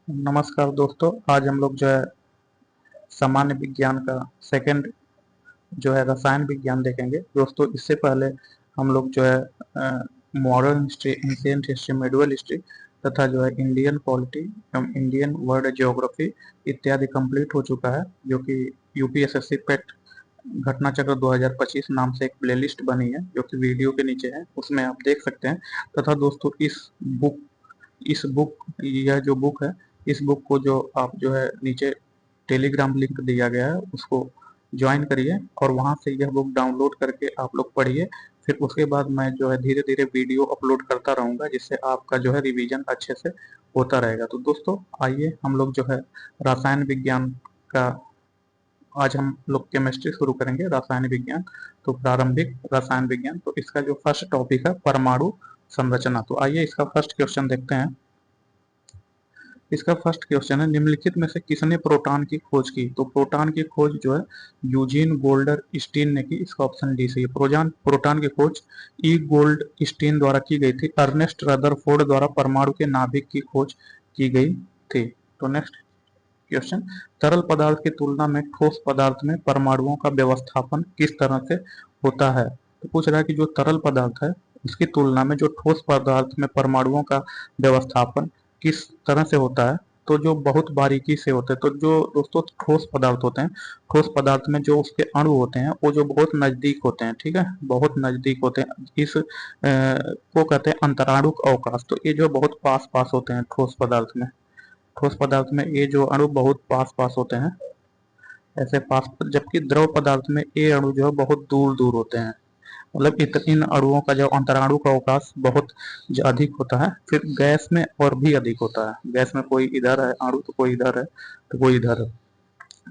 नमस्कार दोस्तों। आज हम लोग जो है सामान्य विज्ञान का सेकंड जो है रसायन विज्ञान देखेंगे। दोस्तों इससे पहले हम लोग जो है modern history, ancient history, medieval history तथा जो है इंडियन पॉलिटी एवं इंडियन वर्ल्ड ज्योग्राफी इत्यादि कंप्लीट हो चुका है, जो कि यूपीएसएससी पेट घटना चक्र 2025 नाम से एक प्लेलिस्ट बनी है, जो कि वीडियो के नीचे है, उसमें आप देख सकते हैं। तथा दोस्तों इस बुक यह जो बुक है, इस बुक को जो आप जो है नीचे टेलीग्राम लिंक दिया गया है उसको ज्वाइन करिए और वहां से यह बुक डाउनलोड करके आप लोग पढ़िए। फिर उसके बाद मैं जो है धीरे धीरे वीडियो अपलोड करता रहूंगा, जिससे आपका जो है रिवीजन अच्छे से होता रहेगा। तो दोस्तों आइए हम लोग जो है रसायन विज्ञान का आज हम लोग केमिस्ट्री शुरू करेंगे, रसायन विज्ञान। तो प्रारंभिक रसायन विज्ञान, तो इसका जो फर्स्ट टॉपिक है परमाणु संरचना। तो आइए इसका फर्स्ट क्वेश्चन देखते हैं। इसका फर्स्ट क्वेश्चन है, निम्नलिखित में से किसने प्रोटॉन की खोज की? तो प्रोटॉन की खोज जो है यूजीन गोल्डर स्टीन ने की। इसका ऑप्शन डी सही है। प्रोटॉन की खोज ई गोल्ड स्टीन द्वारा की गई थी। अर्नेस्ट रदरफोर्ड द्वारा परमाणु के नाभिक की खोज की गई थी। तो नेक्स्ट क्वेश्चन, तरल पदार्थ की तुलना में ठोस पदार्थ में परमाणुओं का व्यवस्थापन किस तरह से होता है? तो पूछ रहा है कि जो तरल पदार्थ है उसकी तुलना में जो ठोस पदार्थ में परमाणुओं का व्यवस्थापन किस तरह से होता है? तो जो बहुत बारीकी से होते हैं। तो जो दोस्तों ठोस पदार्थ होते हैं, ठोस पदार्थ में जो उसके अणु होते हैं वो जो बहुत नजदीक होते हैं, ठीक है, बहुत नजदीक होते हैं। को कहते हैं अंतराणुक अवकाश। तो ये जो बहुत पास पास होते हैं ठोस पदार्थ में, ठोस पदार्थ में ये जो अणु बहुत पास पास होते हैं, ऐसे पास, जबकि द्रव पदार्थ में ये अणु जो है बहुत दूर दूर होते हैं। मतलब इन अणुओं का जो अंतराणु का अवकाश बहुत अधिक होता है। फिर गैस में और भी अधिक होता है। गैस में कोई इधर है अणु, तो कोई इधर है, तो कोई इधर है।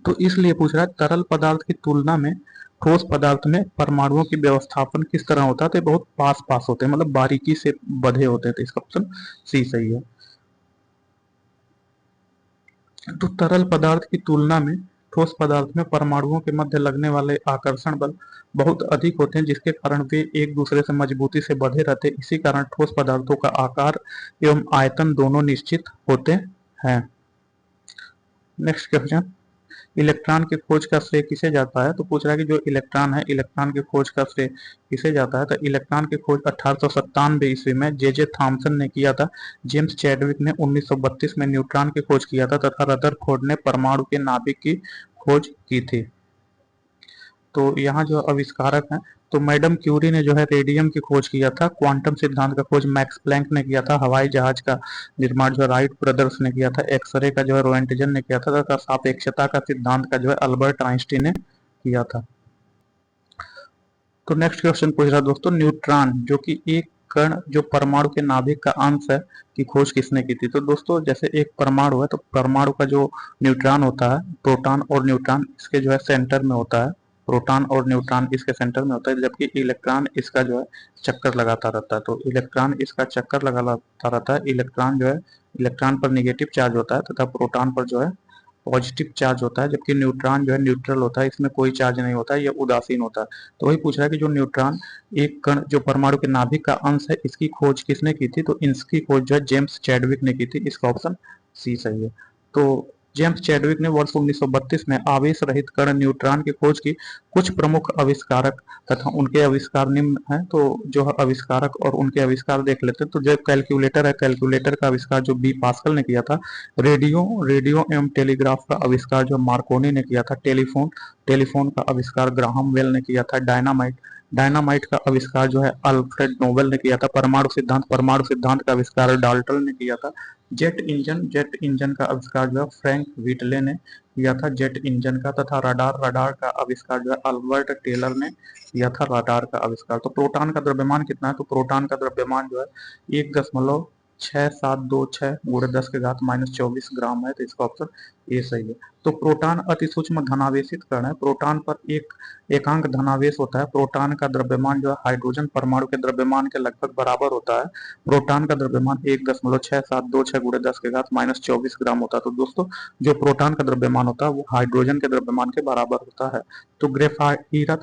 तो इसलिए पूछ रहा है तरल पदार्थ की तुलना में ठोस पदार्थ में परमाणुओं की व्यवस्थापन किस तरह होता है? तो बहुत पास पास होते हैं, मतलब बारीकी से बंधे होते हैं। तो इसका ऑप्शन सी सही है। तो तरल पदार्थ की तुलना में ठोस पदार्थ में परमाणुओं के मध्य लगने वाले आकर्षण बल बहुत अधिक होते हैं, जिसके कारण वे एक दूसरे से मजबूती से बंधे रहते हैं। इसी कारण ठोस पदार्थों का आकार एवं आयतन दोनों निश्चित होते हैं। नेक्स्ट क्वेश्चन, इलेक्ट्रॉन की खोज का श्रेय किसे जाता है? तो पूछ रहा है कि जो इलेक्ट्रॉन है, इलेक्ट्रॉन की खोज का श्रेय किसे जाता है? तो इलेक्ट्रॉन की खोज 1897 ईस्वी में जे थॉमसन ने किया था। जेम्स चैडविक ने 1932 में न्यूट्रॉन की खोज किया था तथा रदरफोर्ड ने परमाणु के नाभिक की खोज की थी। तो यहाँ जो आविष्कारक हैं, तो मैडम क्यूरी ने जो है रेडियम की खोज किया था। क्वांटम सिद्धांत का खोज मैक्स प्लैंक ने किया था। हवाई जहाज का निर्माण जो है राइट ब्रदर्स ने किया था। एक्सरे का जो है रोएंटजन ने किया था तथा सापेक्षता का सिद्धांत का जो है अल्बर्ट आइंस्टीन ने किया था। तो नेक्स्ट क्वेश्चन पूछ रहा है दोस्तों, न्यूट्रॉन जो कि एक कण जो परमाणु के नाभिक का अंश है की खोज किसने की थी? तो दोस्तों जैसे एक परमाणु है, तो परमाणु का जो न्यूट्रॉन होता है, प्रोटॉन और न्यूट्रॉन इसके जो है सेंटर में होता है। प्रोटॉन और न्यूट्रॉन इसके सेंटर में होता है, जबकि इलेक्ट्रॉन इसका जो है चक्कर लगाता रहता है। तो इलेक्ट्रॉन इसका चक्कर लगाता रहता है। इलेक्ट्रॉन जो है, इलेक्ट्रॉन पर निगेटिव चार्ज होता है तथा प्रोटॉन पर जो है पॉजिटिव चार्ज होता है, जबकि न्यूट्रॉन जो है न्यूट्रल होता है, इसमें कोई चार्ज नहीं होता है, यह उदासीन होता है। तो वही पूछ रहा है कि जो न्यूट्रॉन एक कण जो परमाणु के नाभिक का अंश है, इसकी खोज किसने की थी? तो इसकी खोज जो है जेम्स चैडविक ने की थी। इसका ऑप्शन सी सही है। तो जेम्स चैडविक ने वर्ष 1932 में आवेश रहित कण न्यूट्रॉन की खोज की। कुछ प्रमुख आविष्कारक तथा उनके आविष्कार निम्न हैं। तो जो आविष्कारक और उनके आविष्कार देख लेते हैं। तो जो कैलकुलेटर है, कैलकुलेटर का आविष्कार जो बी पास्कल ने किया था। रेडियो रेडियो एवं टेलीग्राफ का आविष्कार जो मार्कोनी ने किया था। टेलीफोन टेलीफोन का आविष्कार ग्राहम बेल ने किया था। डायनामाइट डायनामाइट का आविष्कार जो है अल्फ्रेड नोबेल ने किया था। परमाणु सिद्धांत का आविष्कार डाल्टन ने किया था। जेट इंजन का आविष्कार जो है फ्रैंक व्हिटले ने किया था जेट इंजन का। तथा रडार का आविष्कार जो है अल्बर्ट टेलर ने किया था रडार का आविष्कार। तो प्रोटॉन का द्रव्यमान कितना है? तो प्रोटॉन का द्रव्यमान जो है 1.6726 गुणे 10 के घात -24 ग्राम है। तो इसका ऑप्शन ए सही है। तो प्रोटॉन अति सूक्ष्म धनावेशित कण है। प्रोटॉन पर एक एकांक धनावेश होता है। प्रोटॉन का द्रव्यमान जो है हाइड्रोजन परमाणु के द्रव्यमान के लगभग बराबर होता है। प्रोटॉन का द्रव्यमान 1.6726 गुणे 10 के घात -24 ग्राम होता है। तो दोस्तों जो प्रोटॉन का द्रव्यमान होता है वो हाइड्रोजन के द्रव्यमान के बराबर होता है। तो हीरा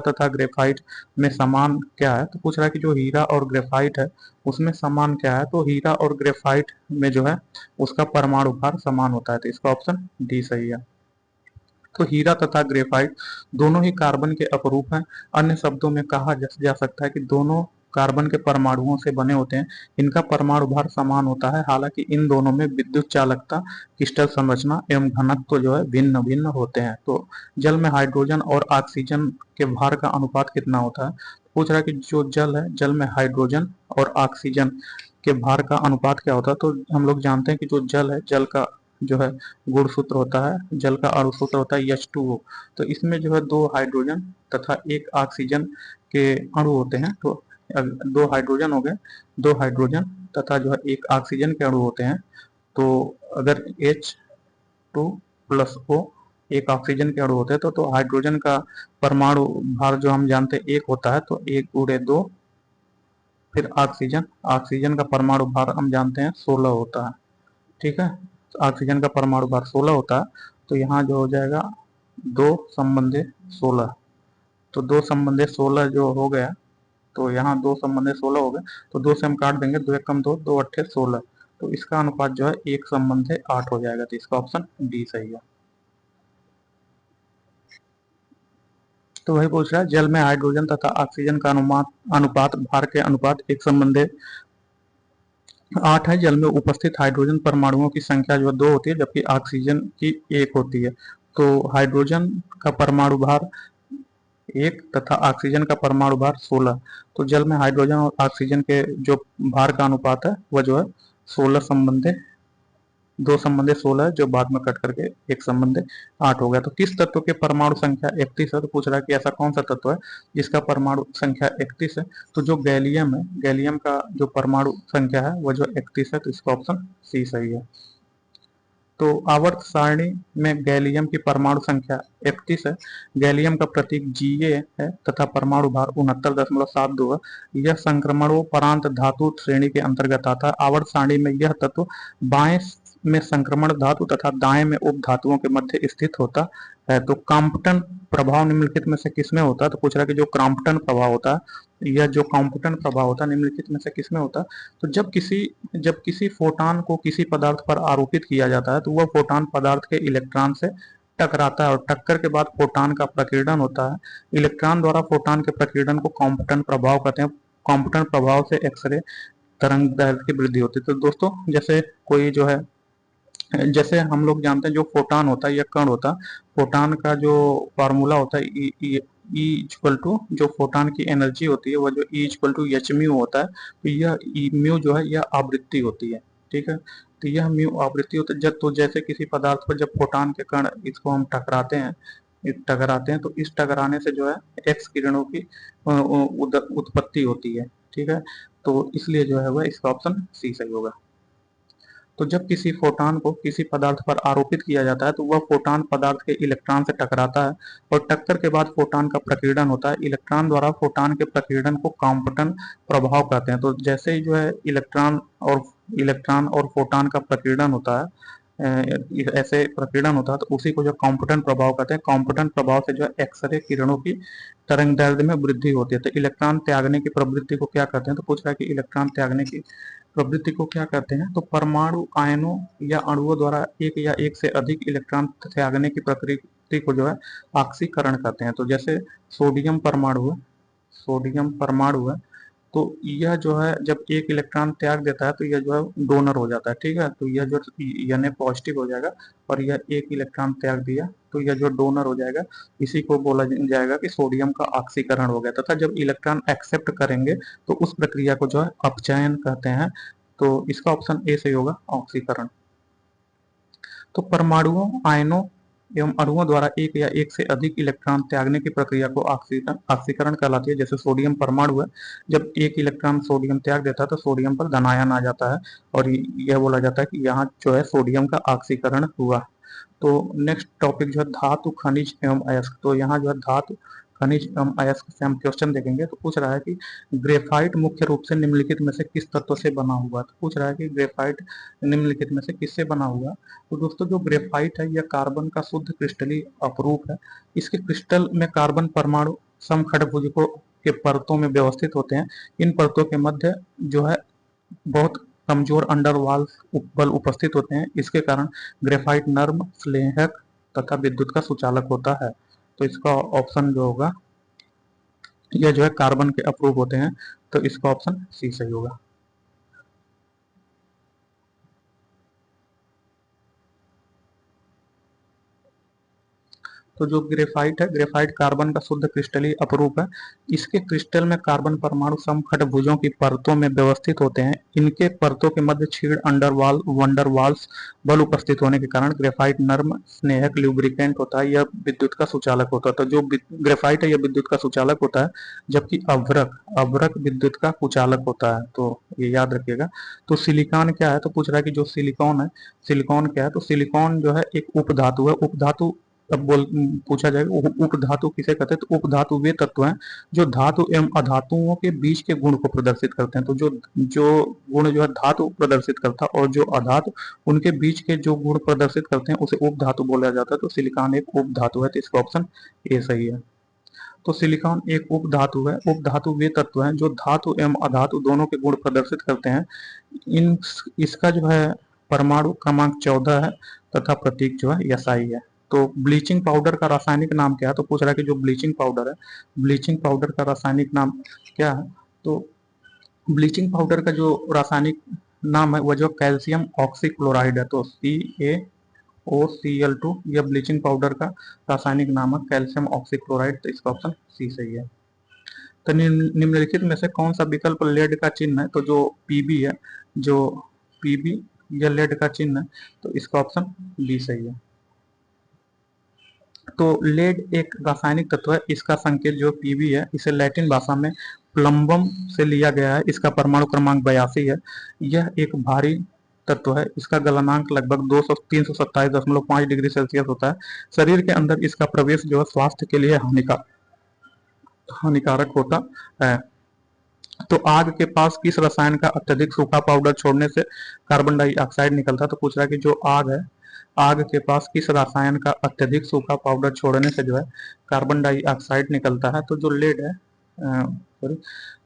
तथा ग्रेफाइट में समान क्या है? तो पूछ रहा है कि जो हीरा और ग्रेफाइट है उसमें समान क्या है, तो हीरा और ग्रेफाइट में जो है उसका परमाणु भार समान होता है, तो इसका ऑप्शन डी सही है। तो हीरा तथा ग्रेफाइट दोनों ही कार्बन के अपरूप हैं। अन्य शब्दों में कहा जा सकता है कि दोनों कार्बन के परमाणुओं से बने होते हैं। इनका परमाणु भार समान होता है, हालांकि इन दोनों में विद्युत चालकता, क्रिस्टल संरचना एवं घनत्व तो जो है भिन्न भिन्न होते हैं। तो जल में हाइड्रोजन और ऑक्सीजन के भार का अनुपात कितना होता है? पूछ रहा है कि जो जल है, जल में हाइड्रोजन और ऑक्सीजन के भार का अनुपात क्या होता है? तो हम लोग जानते हैं कि जो जल है, जल का जो है गुण सूत्र होता है, जल का अणु सूत्र होता है H2O। तो इसमें जो है 2 हाइड्रोजन तथा 1 ऑक्सीजन के अणु होते हैं। तो 2 हाइड्रोजन हो गए, 2 हाइड्रोजन तथा जो है 1 ऑक्सीजन के अणु होते हैं। तो अगर H2 प्लस O 1 ऑक्सीजन के अणु होते हैं तो हाइड्रोजन का परमाणु भार जो हम जानते हैं 1 होता है, तो 1 गुणे 2, फिर ऑक्सीजन, ऑक्सीजन का परमाणु भार हम जानते हैं 16 होता है। ठीक है, ऑक्सीजन का परमाणु भार 16 होता है। तो यहाँ जो हो जाएगा 2 संबंधे 16, तो 2 संबंधे 16 जो हो गया, तो यहाँ 2 संबंधे 16 हो गए, तो 2 से हम काट देंगे, 2 एकम 2, 2 अट्ठे 16, तो इसका अनुपात जो है 1 संबंधे 8 हो जाएगा। तो इसका ऑप्शन डी सही है। तो वही पूछ रहा है, जल में हाइड्रोजन तथा ऑक्सीजन का अनुपात भार के अनुपात 1 संबंधे 8 है। जल में उपस्थित हाइड्रोजन परमाणुओं की संख्या जो 2 होती है, जबकि ऑक्सीजन की 1 होती है। तो हाइड्रोजन का परमाणु भार 1 तथा ऑक्सीजन का परमाणु भार 16। तो जल में हाइड्रोजन और ऑक्सीजन के जो भार का अनुपात है वह जो है 16 संबंधे 2 संबंधे 16 है, जो बाद में कट करके 1 संबंधे 8 हो गया। तो किस तत्व के परमाणु संख्या 31 है? तो पूछ रहा है कि ऐसा कौन सा तत्व है जिसका परमाणु संख्या 31 है? तो जो गैलियम है, गैलियम का जो परमाणु संख्या है वह जो 31 है, तो इसका ऑप्शन सी सही है। तो आवर्त सारणी में गैलियम की परमाणु संख्या 31 है। गैलियम का प्रतीक Ga है तथा परमाणु भार 69.72 है। यह संक्रमणोपरांत धातु श्रेणी के अंतर्गत आता है। आवर्त सारणी में यह तत्व बाएं में संक्रमण धातु तथा दाएं में उप धातुओं के मध्य स्थित होता है। तो काम्पटन प्रभाव निम्नलिखित में से किसमें होता है? तो पूछ रहा है कि जो क्राम्पटन प्रभाव होता है, यह जो काम्पटन प्रभाव होता है निम्नलिखित में से किसमें होता है? तो जब किसी फोटान को किसी पदार्थ पर आरोपित किया जाता है तो वह फोटान पदार्थ के इलेक्ट्रॉन से टकराता है और टक्कर के बाद फोटान का प्रकीर्णन होता है। इलेक्ट्रॉन द्वारा फोटान के प्रकीर्णन को कॉम्पटन प्रभाव कहते हैं। कॉम्पटन प्रभाव से एक्सरे तरंग दैर्ध्य की वृद्धि होती है। तो दोस्तों, जैसे कोई जो है, जैसे हम लोग जानते हैं जो फोटान होता है या कण होता है, फोटान का जो फार्मूला होता है ई इक्वल टू जो फोटान की एनर्जी होती है वह जो E equal to H mu होता है। तो यह म्यू जो है यह आवृत्ति होती है। ठीक है, तो यह म्यू आवृत्ति होती है। जब तो जैसे किसी पदार्थ पर जब फोटान के कण इसको हम टकराते हैं तो इस टकराने से जो है एक्स किरणों की उत्पत्ति होती है। ठीक है, तो इसलिए जो है वह इसका ऑप्शन सी सही होगा। तो जब किसी फोटान को किसी पदार्थ पर आरोपित किया जाता है तो वह फोटान पदार्थ के इलेक्ट्रॉन से टकराता है और टक्कर के बाद फोटान का प्रकीर्णन होता है। इलेक्ट्रॉन द्वारा फोटान के प्रकीर्णन को कॉम्पटन प्रभाव कहते हैं। तो जैसे ही जो है इलेक्ट्रॉन और फोटान का प्रकीर्णन होता है, ऐसे प्रकीर्णन होता है, तो उसी को जो कॉम्पटन प्रभाव कहते हैं। कॉम्पटन प्रभाव से जो है एक्सरे किरणों की तरंग दैर्ध्य में वृद्धि होती है। तो इलेक्ट्रॉन त्यागने की प्रवृत्ति को क्या कहते हैं? तो पूछ रहा है कि इलेक्ट्रॉन त्यागने की प्रवृत्ति को क्या कहते हैं? तो परमाणु आयनों या अणुओं द्वारा एक या एक से अधिक इलेक्ट्रॉन त्यागने की प्रकृति को जो है ऑक्सीकरण कहते हैं। तो जैसे सोडियम परमाणु है, तो यह जो है जब एक इलेक्ट्रॉन त्याग देता है तो यह जो है डोनर हो जाता है। ठीक है, तो यह जो यानी पॉजिटिव हो जाएगा और यह एक इलेक्ट्रॉन त्याग दिया तो यह जो डोनर हो जाएगा, इसी को बोला जाएगा कि सोडियम का ऑक्सीकरण हो गया। तथा जब इलेक्ट्रॉन एक्सेप्ट करेंगे तो उस प्रक्रिया को जो है अपचयन कहते हैं। तो इसका ऑप्शन ए सही होगा, ऑक्सीकरण। तो परमाणुओं, आयनों एवं अणुओं द्वारा एक या एक से अधिक इलेक्ट्रॉन त्यागने की प्रक्रिया को ऑक्सीकरण कहलाती है। जैसे सोडियम परमाणु है, जब एक इलेक्ट्रॉन सोडियम त्याग देता है तो सोडियम पर धनायन आ जाता है और यह बोला जाता है कि यहाँ जो है सोडियम का ऑक्सीकरण हुआ। तो नेक्स्ट टॉपिक जो है धातु, खनिज एवं अयस्क। तो यहाँ जो है धातु, खनिज एवं अयस्क से हम क्वेश्चन देखेंगे। तो पूछ रहा है कि ग्रेफाइट मुख्य रूप से निम्नलिखित में से किस तत्व से बना हुआ है? तो पूछ रहा है कि ग्रेफाइट निम्नलिखित में से किससे बना हुआ है? तो दोस्तों, जो ग्रेफाइट है यह कार्बन का शुद्ध क्रिस्टलीय अपरूप है। इसके क्रिस्टल में कार्बन परमाणु समखंडभुजकों के परतों में व्यवस्थित होते हैं। इन परतों के मध्य जो है बहुत कमजोर अंडर वाल्स बल उपस्थित होते हैं, इसके कारण ग्रेफाइट नर्म, स्नेहक तथा विद्युत का सुचालक होता है। तो इसका ऑप्शन जो होगा, यह जो है कार्बन के अप्रूव होते हैं, तो इसका ऑप्शन सी सही होगा। तो जो ग्रेफाइट है, ग्रेफाइट कार्बन का शुद्ध क्रिस्टलीय अपरूप है। इसके क्रिस्टल में कार्बन परमाणु समखंड भुजों की परतों में व्यवस्थित होते हैं। इनके परतों के मध्य क्षीण अंडरवाल वंडरवाल्स बल उपस्थित होने के कारण ग्रेफाइट नर्म, स्नेहक, ल्यूब्रिकेंट होता है। यह विद्युत का सुचालक होता है। तो जो ग्रेफाइट है यह विद्युत का सुचालक होता है, जबकि अभ्रक अभ्रक विद्युत का कुचालक होता है। तो ये याद रखिएगा। तो सिलिकॉन क्या है, तो पूछ रहा है कि जो सिलिकॉन है, सिलिकॉन क्या है, तो सिलिकॉन जो है एक उपधातु है। उपधातु अब पूछा जाएगा उपधातु किसे कहते हैं, तो उपधातु वे तत्व हैं जो धातु एवं अधातुओं के बीच के गुण को प्रदर्शित करते हैं। तो जो जो गुण जो है धातु प्रदर्शित करता है और जो अधातु, उनके बीच के जो गुण प्रदर्शित करते हैं उसे उपधातु बोला जाता है। तो सिलिकॉन एक उपधातु है, तो इसका ऑप्शन ए सही है। तो सिलिकॉन एक उपधातु है। उपधातु वे तत्व हैं जो धातु एवं अधातु दोनों के गुण प्रदर्शित करते हैं। इन इसका जो है परमाणु क्रमांक 14 है तथा प्रतीक जो है SI है। तो ब्लीचिंग पाउडर का रासायनिक नाम क्या है, तो पूछ रहा है कि जो ब्लीचिंग पाउडर है, ब्लीचिंग पाउडर का रासायनिक नाम क्या है। तो ब्लीचिंग पाउडर का जो रासायनिक नाम है वह जो कैल्शियम ऑक्सीक्लोराइड है। तो CaOCl2 यह ब्लीचिंग पाउडर का रासायनिक नाम है, कैल्शियम ऑक्सीक्लोराइड। तो इसका ऑप्शन सी सही है। तो निम्नलिखित में से कौन सा विकल्प लेड का चिन्ह है, तो जो पीबी है, जो पीबी यह लेड का चिन्ह है, तो इसका ऑप्शन बी सही है। तो लेड एक रासायनिक तत्व है। इसका संकेत जो पीबी है, इसे लैटिन भाषा में प्लम्बम से लिया गया है। इसका परमाणु क्रमांक 82 है। यह एक भारी तत्व है। इसका गलनांक लगभग 327.5 डिग्री सेल्सियस होता है। शरीर के अंदर इसका प्रवेश जो है स्वास्थ्य के लिए हानिकारक होता है। तो आग के पास किस रसायन का अत्यधिक सूखा पाउडर छोड़ने से कार्बन डाइऑक्साइड निकलता है, तो पूछ रहा है कि जो आग है, आग के पास किस रसायन का अत्यधिक सूखा पाउडर छोड़ने से जो है कार्बन डाइऑक्साइड निकलता है। तो जो लेड है, सॉरी,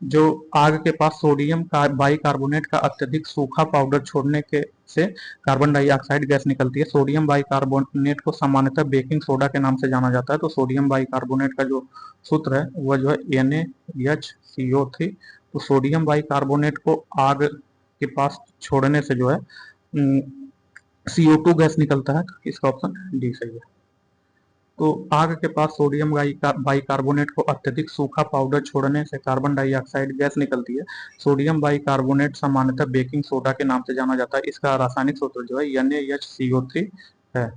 जो आग के पास सोडियम का बाइकार्बोनेट का अत्यधिक सूखा पाउडर छोड़ने के से कार्बन डाइऑक्साइड गैस निकलती है। सोडियम बाइकार्बोनेट को सामान्यतः बेकिंग सोडा के नाम से जाना जाता है। तो सोडियम बाइकार्बोनेट का जो सूत्र है वह जो है NaHCO3। तो सोडियम बाइकार्बोनेट को आग के पास छोड़ने से जो है CO2 गैस निकलता है। इसका ऑप्शन डी सही है। तो आग के पास सोडियम बाइकार्बोनेट को अत्यधिक सूखा पाउडर छोड़ने से कार्बन डाइऑक्साइड गैस निकलती है। सोडियम बाइकार्बोनेट सामान्यतः बेकिंग सोडा के नाम से जाना जाता है। इसका रासायनिक सूत्र जो है NaHCO3 है।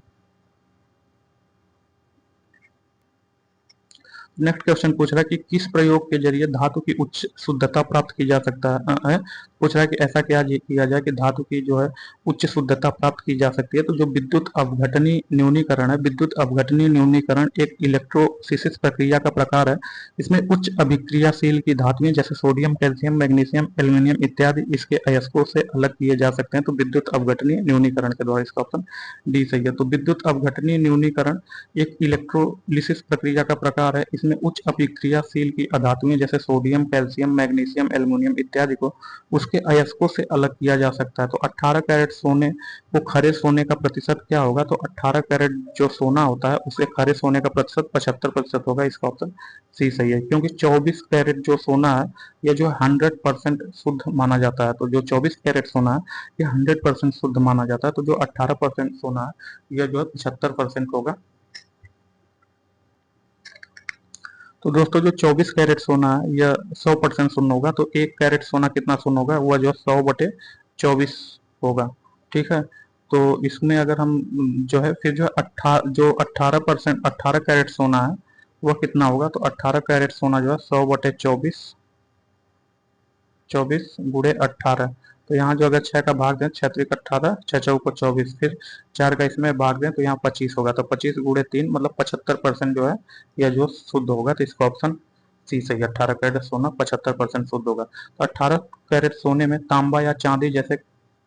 नेक्स्ट क्वेश्चन पूछ रहा है कि किस प्रयोग के जरिए धातु की उच्च शुद्धता प्राप्त की जा सकता है। पूछ रहा है कि ऐसा क्या किया जाए कि धातु की जो है उच्च शुद्धता प्राप्त की जा सकती है। तो जो विद्युत अपघटनी न्यूनीकरण है, विद्युत अपघटनी न्यूनीकरण एक इलेक्ट्रोलिसिस प्रक्रिया का प्रकार है। इसमें उच्च अभिक्रियाशील की धातुएं जैसे सोडियम, कैल्शियम, मैग्नीशियम, एल्यूमिनियम इत्यादि इसके अयस्कों से अलग किए जा सकते हैं। तो विद्युत अपघटनी न्यूनीकरण के द्वारा, इसका ऑप्शन डी सही है। तो विद्युत अपघटनी न्यूनीकरण एक इलेक्ट्रोलिसिस प्रक्रिया का प्रकार है। इसमें उच्च अभिक्रियाशील की अधातुएं जैसे सोडियम, कैल्शियम, मैग्नीशियम, एल्युमिनियम इत्यादि को उसके अयस्कों से अलग किया जा सकता है। तो 18 कैरेट सोने को खरे सोने का प्रतिशत क्या होगा, तो 18 कैरेट जो सोना होता है उसे खरे सोने का प्रतिशत 75% होगा। इसका ऑप्शन सी सही है, क्योंकि 24 कैरेट जो सोना है यह जो 100% शुद्ध माना जाता है। तो जो 24 कैरेट सोना है यह 100% शुद्ध माना जाता है। तो जो 18% सोना है यह जो है 75% होगा। तो दोस्तों जो 24 कैरेट सोना है यह 100% शून्य होगा। तो 1 कैरेट सोना कितना शून्य होगा, वह जो 100/24 होगा। ठीक है। तो इसमें अगर हम जो है फिर जो 18% 18 कैरेट सोना है वह कितना होगा, तो 18 कैरेट सोना जो है 100/24 24 × 18। तो यहाँ जो अगर 6 का भाग दें, 6 × 18, 6 × 24, फिर 4 का इसमें भाग दें तो यहाँ 25 होगा। तो 25 × 3 मतलब 75% जो है यह जो शुद्ध होगा। तो इसका ऑप्शन सी सही है। 18 कैरेट सोना 75% शुद्ध होगा। तो 18 कैरेट सोने में तांबा या चांदी जैसे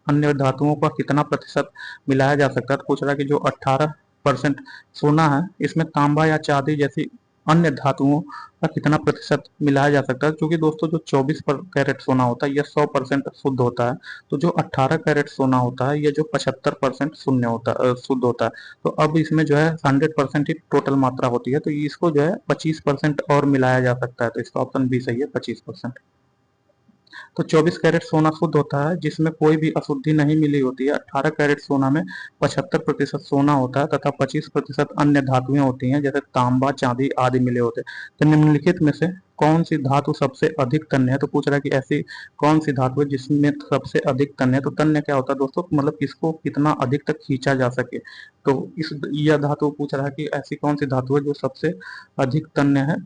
अन्य धातुओं का कितना प्रतिशत मिलाया जा सकता है। तो पूछ रहा है कि जो 18% सोना है इसमें तांबा या चांदी जैसी अन्य धातुओं का कितना प्रतिशत मिलाया जा सकता है। क्योंकि दोस्तों जो 24 कैरेट सोना होता है यह 100% शुद्ध होता है, तो जो 18 कैरेट सोना होता है यह जो 75% शून्य होता शुद्ध होता है। तो अब इसमें जो है 100% ही टोटल मात्रा होती है, तो इसको जो है 25% और मिलाया जा सकता है। तो इसका ऑप्शन बी सही है, 25%। तो 24 कैरेट सोना शुद्ध होता है जिसमें कोई भी अशुद्धि नहीं मिली होती है। 18 कैरेट सोना में 75% सोना होता है तथा 25% अन्य धातुएं होती हैं, जैसे तांबा, चांदी आदि मिले होते हैं। तो निम्नलिखित में से कौन सी धातु सबसे अधिक तन्य है। तो पूछ रहा है कि ऐसी कौन सी धातु है जिसमें सबसे अधिक तन्य है। तो तन्य क्या होता है दोस्तों, मतलब किसको कितना अधिक तक खींचा जा सके। तो इस यह धातु पूछ रहा है कि ऐसी कौन सी धातु है जो सबसे अधिक तन्य है।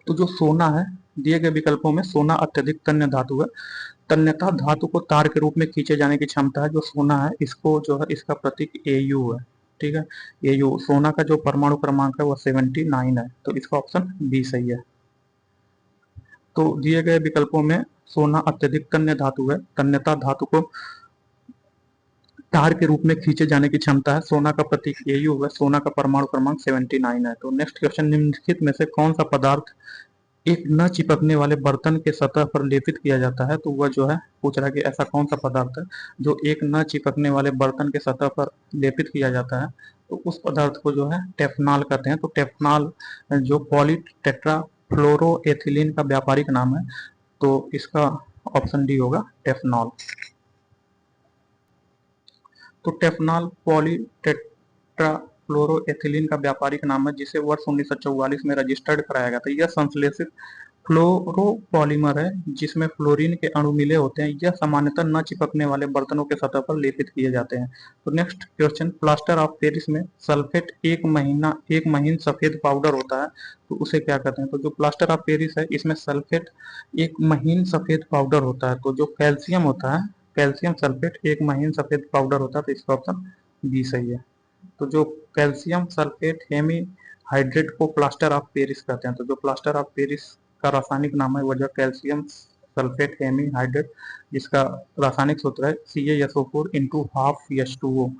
तो जो सोना है, दिए गए विकल्पों में सोना अत्यधिक तन्य धातु है। तन्यता धातु को तार के रूप में खींचे जाने की क्षमता है। जो सोना है इसको जो है इसका प्रतीक Au है, ठीक है। Au सोना का जो परमाणु क्रमांक है वो 79 है, तो इसका ऑप्शन बी सही है। तो दिए गए विकल्पों में सोना अत्यधिक तन्य धातु है, तन्यता धातु को तार के रूप में खींचे जाने की क्षमता है, सोना का प्रतीक Au है, सोना का परमाणु क्रमांक 79 है। तो नेक्स्ट क्वेश्चन, निम्नलिखित में से कौन सा पदार्थ एक न चिपकने वाले बर्तन के सतह पर लेपित किया जाता है। तो वह जो है पूछ रहा है कि ऐसा कौन सा पदार्थ है जो एक न चिपकने वाले बर्तन के सतह पर लेपित किया जाता है। तो उस पदार्थ को जो है टेफनॉल कहते हैं। तो टेफनॉल जो पॉलीटेट्रा फ्लोरोएथिलीन का व्यापारिक नाम है, तो इसका ऑप्शन डी होगा, टेफनॉल। तो टेफनॉल पॉलीटेट्राफ्लोरोएथिलीन का व्यापारिक नाम है, जिसे वर्ष 1944 में रजिस्टर्ड कराया गया था। यह संश्लेषित फ्लोरोपॉलीमर है जिसमें फ्लोरीन के अणु मिले होते हैं। यह सामान्यतः न चिपकने वाले बर्तनों के सतह पर लेपित किए जाते हैं। तो next question, plaster of Paris में सल्फेट एक महीन सफेद पाउडर होता है, तो उसे क्या कहते हैं। तो जो प्लास्टर ऑफ पेरिस है इसमें सल्फेट एक महीन सफेद पाउडर होता है। तो जो कैल्शियम होता है, कैल्शियम सल्फेट एक महीन सफेद पाउडर होता है, तो इसका ऑप्शन बी सही है। तो जो कैल्शियम सल्फेट हेमी हाइड्रेट को प्लास्टर ऑफ पेरिस कहते हैं। तो जो प्लास्टर ऑफ पेरिस का रासायनिक नाम है वह जो कैल्शियम सल्फेट हेमी हाइड्रेट, जिसका रासायनिक सूत्र है CaSO4 × 12H2O।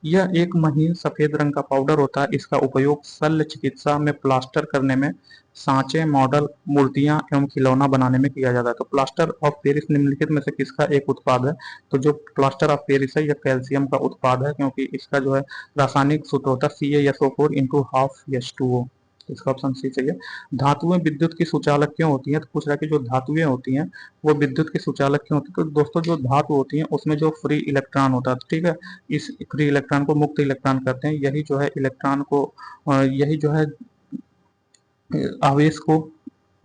यह एक महीन सफेद रंग का पाउडर होता है। इसका उपयोग शल्य चिकित्सा में प्लास्टर करने में, सांचे, मॉडल, मूर्तियां एवं खिलौना बनाने में किया जाता है। तो प्लास्टर ऑफ पेरिस निम्नलिखित में से किसका एक उत्पाद है। तो जो प्लास्टर ऑफ पेरिस है यह कैल्शियम का उत्पाद है, क्योंकि इसका जो है रासायनिक सूत्र होता है CaSO4 × 12H2O। इसका ऑप्शन सी चाहिए। धातुएं विद्युत की सुचालक क्यों होती हैं। तो पूछ रहा है कि जो धातुएं होती हैं वो विद्युत की सुचालक क्यों होती है। तो दोस्तों जो धातु होती हैं उसमें जो फ्री इलेक्ट्रॉन होता है, ठीक है, इस फ्री इलेक्ट्रॉन को मुक्त इलेक्ट्रॉन कहते हैं। यही जो है इलेक्ट्रॉन को यही जो है आवेश को,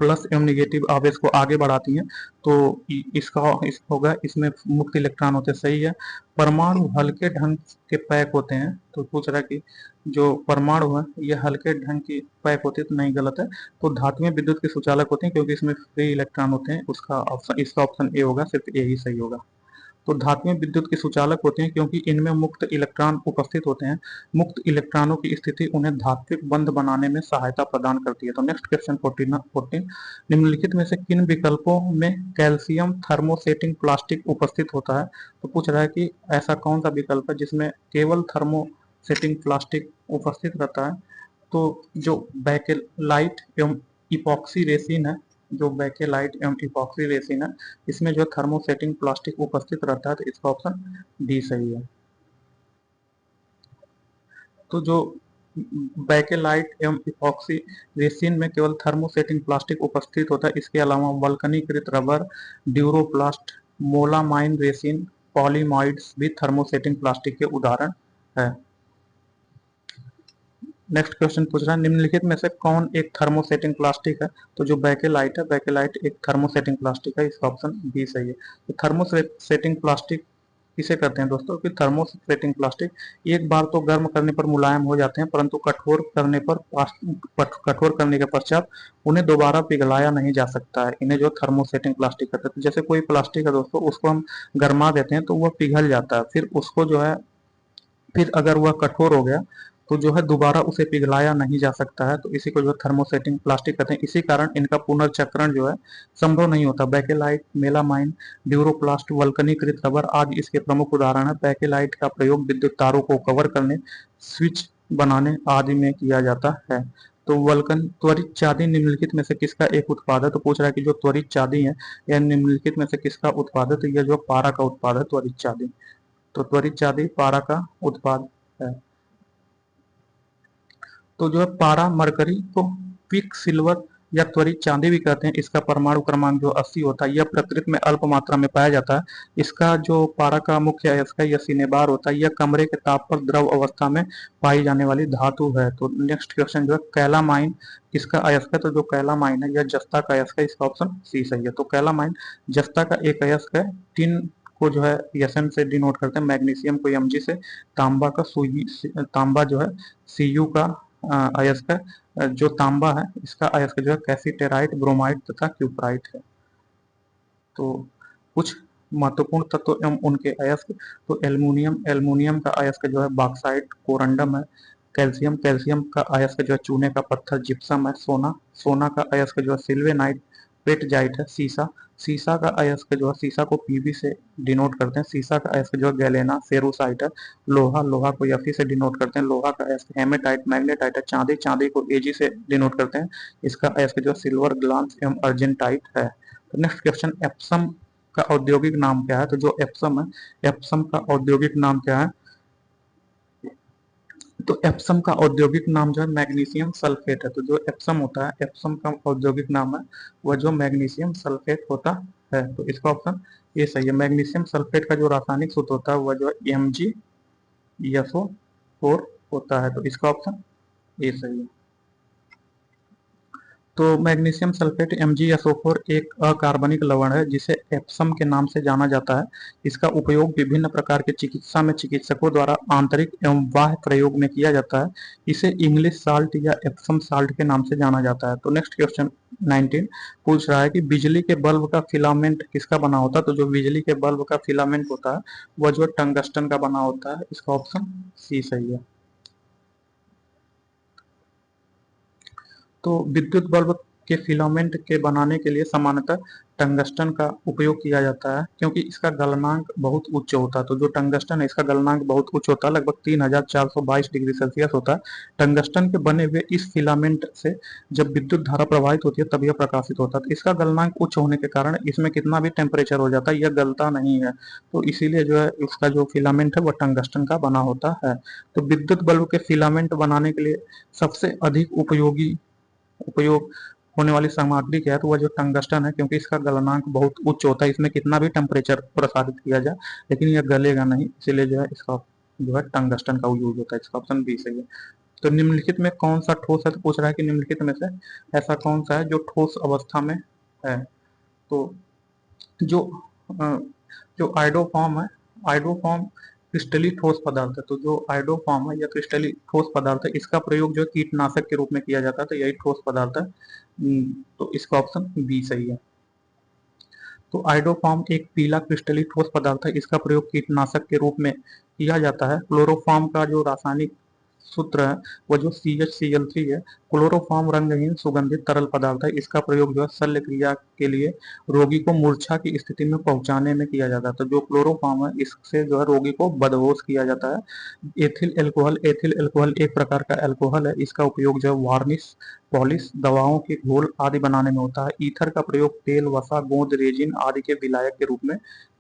प्लस एवं निगेटिव आवेश को आगे बढ़ाती हैं। तो इसका होगा, इसमें मुक्त इलेक्ट्रॉन होते हैं, सही है। परमाणु हल्के ढंग के पैक होते हैं। तो पूछ रहा है कि जो परमाणु है ये हल्के ढंग की पैक होती है, तो नहीं, गलत है। तो धातुएं विद्युत के सुचालक होते हैं क्योंकि इसमें फ्री इलेक्ट्रॉन होते हैं। इसका ऑप्शन ए होगा, सिर्फ ए ही सही होगा। तो धातुएं विद्युत के सुचालक होते हैं क्योंकि इनमें मुक्त इलेक्ट्रॉन उपस्थित होते हैं। मुक्त इलेक्ट्रॉनों की स्थिति उन्हें धात्विक बंध बनाने में सहायता प्रदान करती है। तो नेक्स्ट क्वेश्चन 14, निम्नलिखित में से किन विकल्पों में कैल्शियम थर्मोसेटिंग प्लास्टिक उपस्थित होता है। तो पूछ रहा है कि ऐसा कौन सा विकल्प है जिसमें केवल थर्मोसेटिंग प्लास्टिक उपस्थित रहता है। तो जो बैकेलाइट एवं इपॉक्सी रेसिन है, जो बैकेलाइट एवं इपॉक्सी रेसिन है, इसमें जो थर्मोसेटिंग प्लास्टिक उपस्थित रहता है, तो इसका ऑप्शन डी सही है। तो जो बैकेलाइट एवं इपॉक्सी रेसिन में केवल थर्मोसेटिंग प्लास्टिक उपस्थित होता है। इसके अलावा वल्कनीकृत रबर, ड्यूरोप्लास्ट, मोलामाइन रेसिन, पॉलीमाइड्स भी थर्मोसेटिंग प्लास्टिक के उदाहरण है। नेक्स्ट क्वेश्चन पूछ रहा है, निम्नलिखित में से कौन एक थर्मोसेटिंग प्लास्टिक है। तो जो बैकेलाइट है, बैकेलाइट एक थर्मोसेटिंग प्लास्टिक है, इसका ऑप्शन बी सही है। तो थर्मोसेटिंग प्लास्टिक किसे कहते हैं दोस्तों, कि थर्मोसेटिंग प्लास्टिक एक बार तो गर्म करने पर मुलायम हो जाते हैं, परंतु कठोर करने के पश्चात उन्हें दोबारा पिघलाया नहीं जा सकता है। इन्हें जो थर्मोसेटिंग प्लास्टिक कहते हैं। तो जैसे कोई प्लास्टिक है दोस्तों, उसको हम गर्मा देते हैं तो वह पिघल जाता है, फिर उसको जो है, फिर अगर वह कठोर हो गया तो जो है दोबारा उसे पिघलाया नहीं जा सकता है। तो इसी को जो थर्मोसेटिंग प्लास्टिक कहते हैं। इसी कारण इनका पुनर्चक्रण जो है संभव नहीं होता। बैकेलाइट, मेलामाइन, ड्यूरोप्लास्ट, वल्कनीकृत रबर आदि इसके प्रमुख उदाहरण है। बैकेलाइट का प्रयोग विद्युत तारों को कवर करने, स्विच बनाने आदि में किया जाता है। तो वल्कन त्वरित चादी निम्नलिखित में से किसका एक उत्पाद है? तो पूछ रहा है कि जो त्वरित चादी है यह निम्नलिखित में से किसका उत्पाद है? तो यह जो पारा का उत्पाद है त्वरित चादी। तो त्वरित चादी पारा का उत्पाद है। तो जो है पारा मरकरी को क्विक सिल्वर या त्वरित चांदी भी कहते हैं। इसका परमाणु क्रमांक जो 80 होता है, यह प्रकृति में अल्प मात्रा में पाया जाता है। इसका जो पारा का मुख्य अयस्क है यह सिनेबार होता है। यह कमरे के ताप पर द्रव अवस्था में पाई जाने वाली धातु है। तो नेक्स्ट क्वेश्चन जो है कैलामाइन किसका अयस्क है? तो जो कैलामाइन है यह जस्ता का अयस्क है। इसका ऑप्शन सी सही है। तो कैलामाइन जस्ता का एक अयस्क है। टिन को जो है एसएन से डिनोट करते हैं, मैग्नीशियम को एमजी से, तांबा जो है सीयू का अयस्क है। जो तांबा है इसका अयस्क जो है कैसीटेराइट, ब्रोमाइड तथा क्यूपराइट है। तो कुछ महत्वपूर्ण तत्व एवं उनके अयस्क, तो एल्युमिनियम का अयस्क जो है बॉक्साइट, कोरंडम है। कैल्शियम का अयस्क जो है चूने का पत्थर, जिप्सम है। सोना का अयस्क जो है सिल्वेनाइट, पेटजाइट है। सीसा का अयस्क जो है, सीसा को पीबी से डिनोट करते हैं। सीसा का अयस्क जो है गैलेना, फेरोसाइट है। लोहा को एफी से डिनोट करते हैं। लोहा का अयस्क हेमेटाइट, मैग्नेटाइट है। चांदी को एजी से डिनोट करते हैं। इसका अयस्क जो सिल्वर, ग्लांस एवं अर्जेंटाइट है। तो नेक्स्ट क्वेश्चन, एप्सम का औद्योगिक नाम क्या है? तो जो एप्सम है, एप्सम का औद्योगिक नाम क्या है? तो एप्सम का औद्योगिक नाम जो है मैग्नीशियम सल्फेट है। तो जो एप्सम होता है, एप्सम का औद्योगिक नाम है वह जो मैग्नीशियम सल्फेट होता है। तो इसका ऑप्शन ये सही है। मैग्नीशियम सल्फेट का जो रासायनिक सूत्र होता है वह जो है MgSO4 होता है। तो इसका ऑप्शन ये सही है। तो मैग्नीशियम सल्फेट MgSO4 एक अकार्बनिक लवण है जिसे एप्सम के नाम से जाना जाता है। इसका उपयोग विभिन्न प्रकार के चिकित्सा में चिकित्सकों द्वारा आंतरिक एवं बाह्य प्रयोग में किया जाता है। इसे इंग्लिश साल्ट या एप्सम साल्ट के नाम से जाना जाता है। तो नेक्स्ट क्वेश्चन 19 पूछ रहा है कि बिजली के बल्ब का फिलामेंट किसका बना होता है? तो जो बिजली के बल्ब का फिलामेंट होता है वह जो टंगस्टन का बना होता है। इसका ऑप्शन सी सही है। तो विद्युत बल्ब के फिलामेंट के बनाने के लिए सामान्यतः टंगस्टन का उपयोग किया जाता है क्योंकि इसका गलनांक बहुत उच्च होता है। तो जो टंगस्टन है इसका गलनांक बहुत उच्च होता है, लगभग 3422 डिग्री सेल्सियस होता है। टंगस्टन के बने हुए इस फिलामेंट से जब विद्युत धारा प्रवाहित होती है तब यह प्रकाशित होता है। तो इसका गलनांक उच्च होने के कारण इसमें कितना भी टेम्परेचर हो जाता है यह गलता नहीं है। तो इसीलिए जो है इसका जो फिलामेंट है वह टंगस्टन का बना होता है। तो विद्युत बल्ब के फिलामेंट बनाने के लिए सबसे अधिक उपयोग होने वाली सामग्री क्या है? तो वह जो टंगस्टन है, क्योंकि इसका गलनांक बहुत उच्च होता है। इसमें कितना भी टेम्परेचर प्रसारित किया जाए लेकिन यह गलेगा नहीं, इसीलिए जो है इसका जो है टंगस्टन का यूज होता है। इसका ऑप्शन बी सही है। तो निम्नलिखित में कौन सा ठोस है? तो पूछ रहा है कि निम्नलिखित में से ऐसा कौन सा है जो ठोस अवस्था में है? तो जो जो आइडोफॉर्म है, आइडोफॉर्म क्रिस्टली ठोस पदार्थ है। तो जो आइडोफॉर्म है या क्रिस्टली ठोस पदार्थ है इसका प्रयोग जो कीटनाशक के रूप में किया जाता है। तो यही ठोस पदार्थ है। तो इसका ऑप्शन बी सही है। तो आइडोफॉर्म एक पीला क्रिस्टली ठोस पदार्थ है। इसका प्रयोग कीटनाशक के रूप में किया जाता है। क्लोरोफॉर्म का जो रासायनिक सूत्र है वो जो CHCl3 है। क्लोरोफॉर्म रंगहीन सुगंधित तरल पदार्थ है। इसका प्रयोग जो है शल्य क्रिया के लिए रोगी को मूर्छा की स्थिति में पहुंचाने में किया जाता है। तो जो क्लोरोफॉर्म है इससे जो है रोगी को बदहोश किया जाता है। एथिल एल्कोहल एक प्रकार का एल्कोहल है। इसका उपयोग जो है वार्निश, पॉलिश, दवाओं के घोल आदि बनाने में होता है। ईथर का प्रयोग तेल, वसा, गोंद, रेजिन आदि के विलायक के रूप में